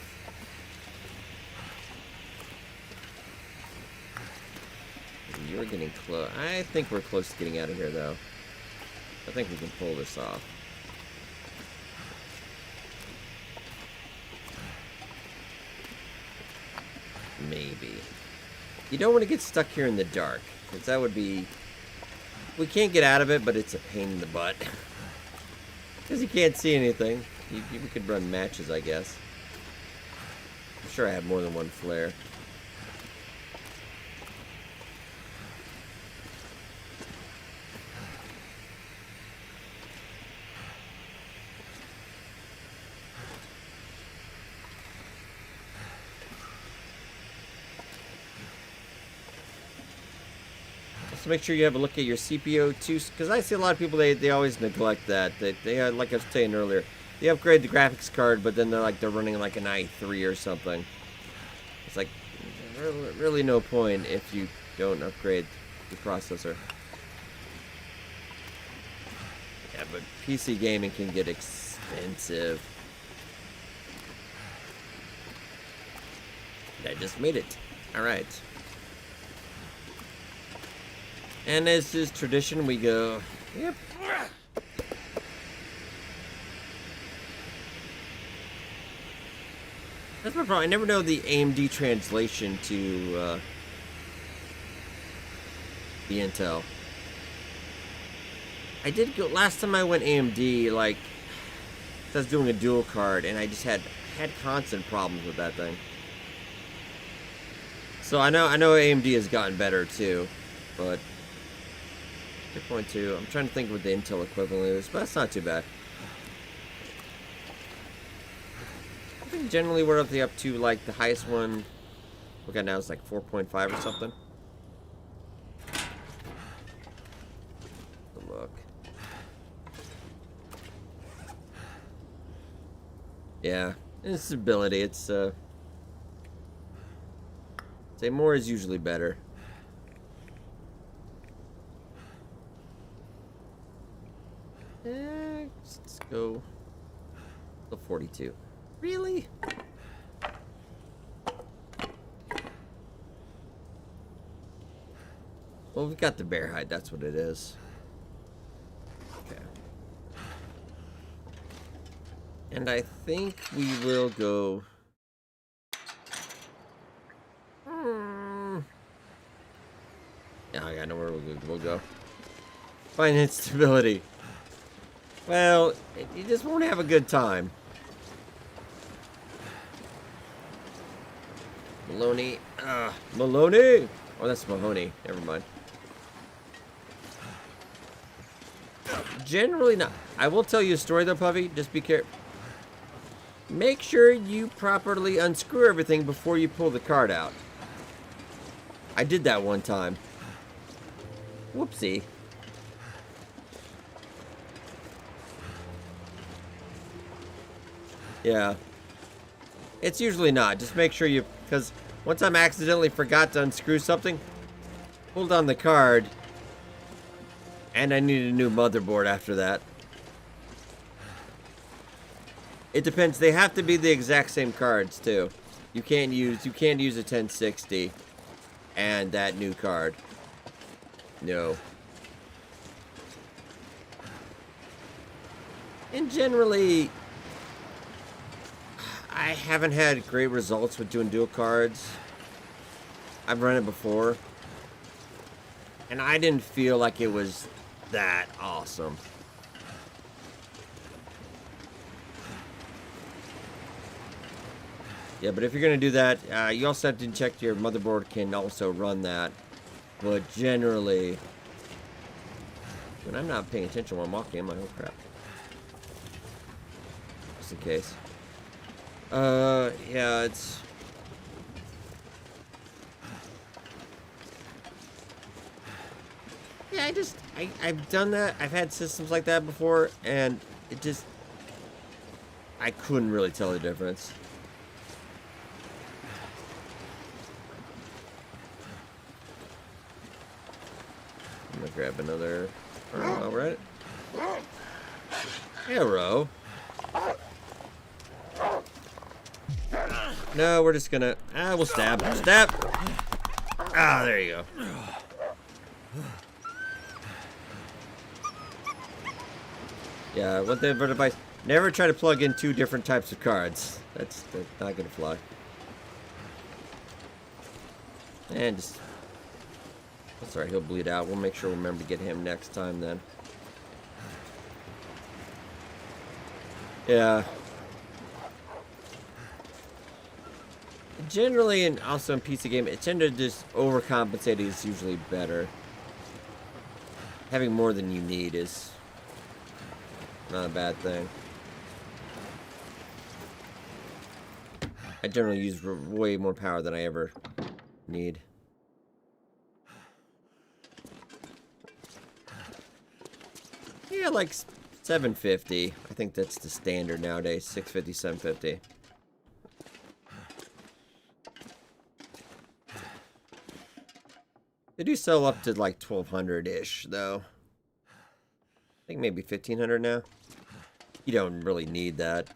You're getting close. I think we're close to getting out of here, though. I think we can pull this off. Maybe. You don't want to get stuck here in the dark, because that would be... We can't get out of it, but it's a pain in the butt. Because you can't see anything. We could run matches, I guess. I'm sure I have more than one flare. So make sure you have a look at your CPU too, because I see a lot of people, they always neglect that. They like I was saying earlier, they upgrade the graphics card, but then they're running like an i3 or something. It's like really no point if you don't upgrade the processor. Yeah, but PC gaming can get expensive. I just made it. All right. And as is tradition, we go Yep. That's my problem. I never know the AMD translation to the Intel. I did go last time I went AMD, like I was doing a dual card, and I just had constant problems with that thing. So I know AMD has gotten better too, but 2.2. I'm trying to think what the Intel equivalent is, but that's not too bad. I think generally we're up to like the highest one we got now is like 4.5 or something. Look. Yeah, and stability. It's say more is usually better. Let's go. 42. Really? Well, we've got the bear hide. That's what it is. Okay. And I think we will go. Yeah, I know where we'll go. Finance stability. Well, you just won't have a good time. Maloney. Maloney! Oh, that's Mahoney. Never mind. Generally not. I will tell you a story though, Puffy. Just be careful. Make sure you properly unscrew everything before you pull the card out. I did that one time. Whoopsie. Yeah. It's usually not. Just make sure you... Because one time I accidentally forgot to unscrew something. Pulled on the card. And I needed a new motherboard after that. It depends. They have to be the exact same cards, too. You can't use a 1060 and that new card. No. And generally... I haven't had great results with doing dual cards. I've run it before. And I didn't feel like it was that awesome. Yeah, but if you're going to do that, you also have to check your motherboard can also run that. But generally... When I'm not paying attention while I'm walking, I'm like, oh crap. Just in case. Yeah, it's... Yeah, I've done that. I've had systems like that before, and it just... I couldn't really tell the difference. I'm gonna grab another... Oh, we're at it. Arrow. No, we're just gonna... we'll stab. Stab! Ah, there you go. Yeah, one thing for advice. Never try to plug in two different types of cards. That's not gonna fly. And just... That's alright, he'll bleed out. We'll make sure we remember to get him next time then. Yeah. Generally, and also in PC game, it tend to just overcompensate is usually better. Having more than you need is not a bad thing. I generally use way more power than I ever need. Yeah, like 750. I think that's the standard nowadays. 650, 750. They do sell up to like 1200-ish, though. I think maybe 1500 now. You don't really need that.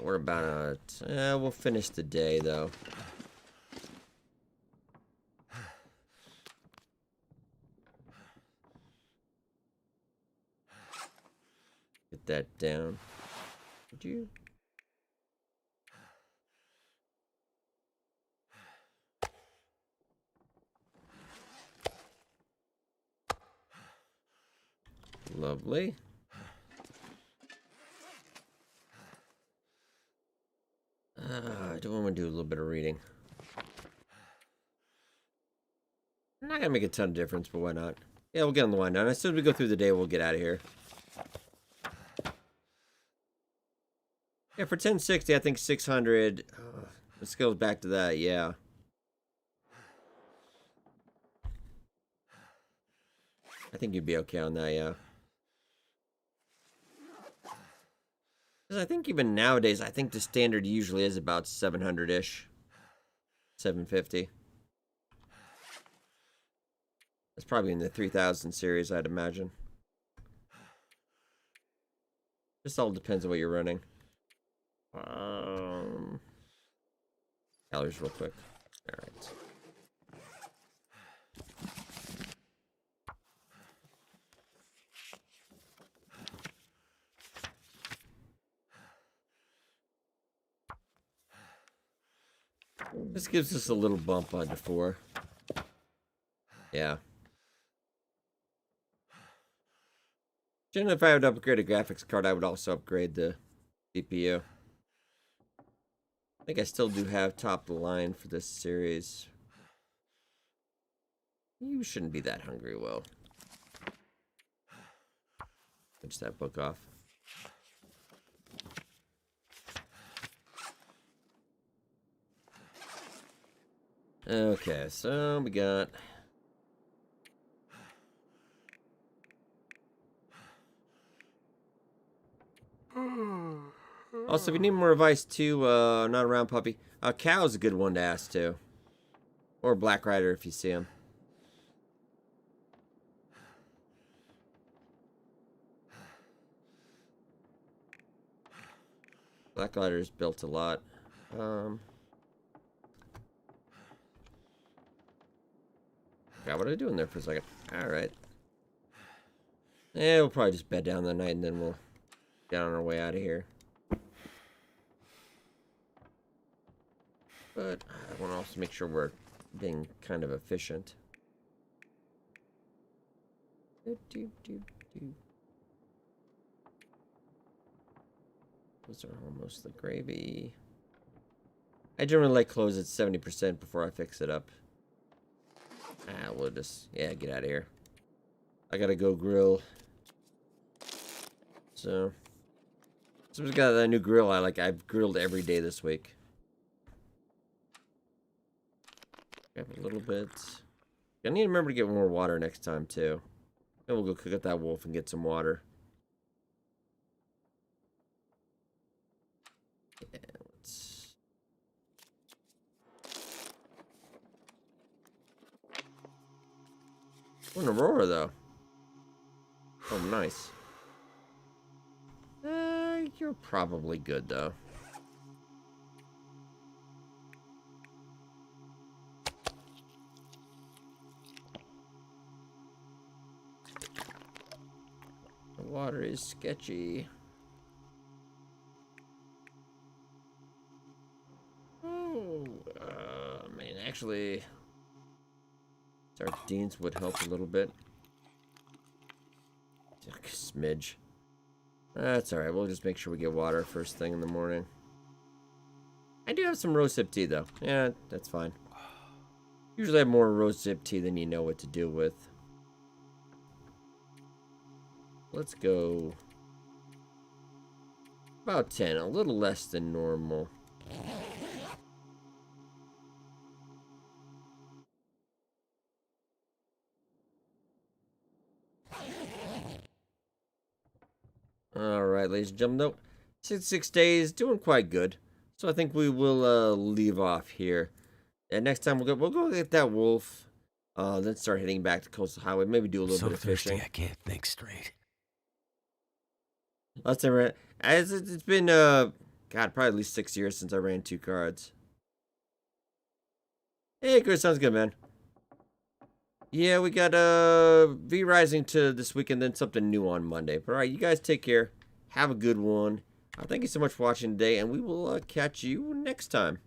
We're about we'll finish the day, though. put that down. Did you? Lovely. I do want to do a little bit of reading. I'm not gonna make a ton of difference, but why not? Yeah, we'll get on the wind down. As soon as we go through the day, we'll get out of here. Yeah, for 1060, I think 600. This goes back to that, yeah. I think you'd be okay on that, yeah. Because I think even nowadays, I think the standard usually is about 700-ish. 750. It's probably in the 3000 series, I'd imagine. Just all depends on what you're running. Calories real quick. All right. This gives us a little bump onto 4. Yeah. Generally, if I would upgrade a graphics card, I would also upgrade the CPU. I think I still do have top of the line for this series. You shouldn't be that hungry, Will. Finish that book off. Okay, so we got... Also, if you need more advice too, not around puppy. Cow's a good one to ask too. Or Black Rider if you see him. Black Rider's built a lot. God, what are I doing there for a second? Alright. Yeah, we'll probably just bed down the night and then we'll get on our way out of here. But I want to also make sure we're being kind of efficient. Those are almost the gravy. I generally like close at 70% before I fix it up. We'll just, yeah, get out of here. I gotta go grill. So we got that new grill I've grilled every day this week. Grab a little bit. I need to remember to get more water next time too. Then we'll go cook up that wolf and get some water. Yeah, let's... Oh, an Aurora though. Oh, nice. You're probably good though. The water is sketchy. Oh, I mean, actually, sardines would help a little bit. A smidge. That's alright, we'll just make sure we get water first thing in the morning. I do have some rosehip tea though. Yeah, that's fine. Usually I have more rosehip tea than you know what to do with. Let's go about 10, a little less than normal. Alright, ladies and gentlemen, nope. 6 days, doing quite good. So I think we will leave off here. And next time we'll go get that wolf. Then start heading back to Coastal Highway. Maybe do a little bit of fishing. I can't think straight. Last time it's been God, probably at least 6 years since I ran 2 cards. Hey, good, sounds good, man. Yeah, we got V Rising to this weekend, then something new on Monday. But alright, you guys take care. Have a good one. Thank you so much for watching today, and we will catch you next time.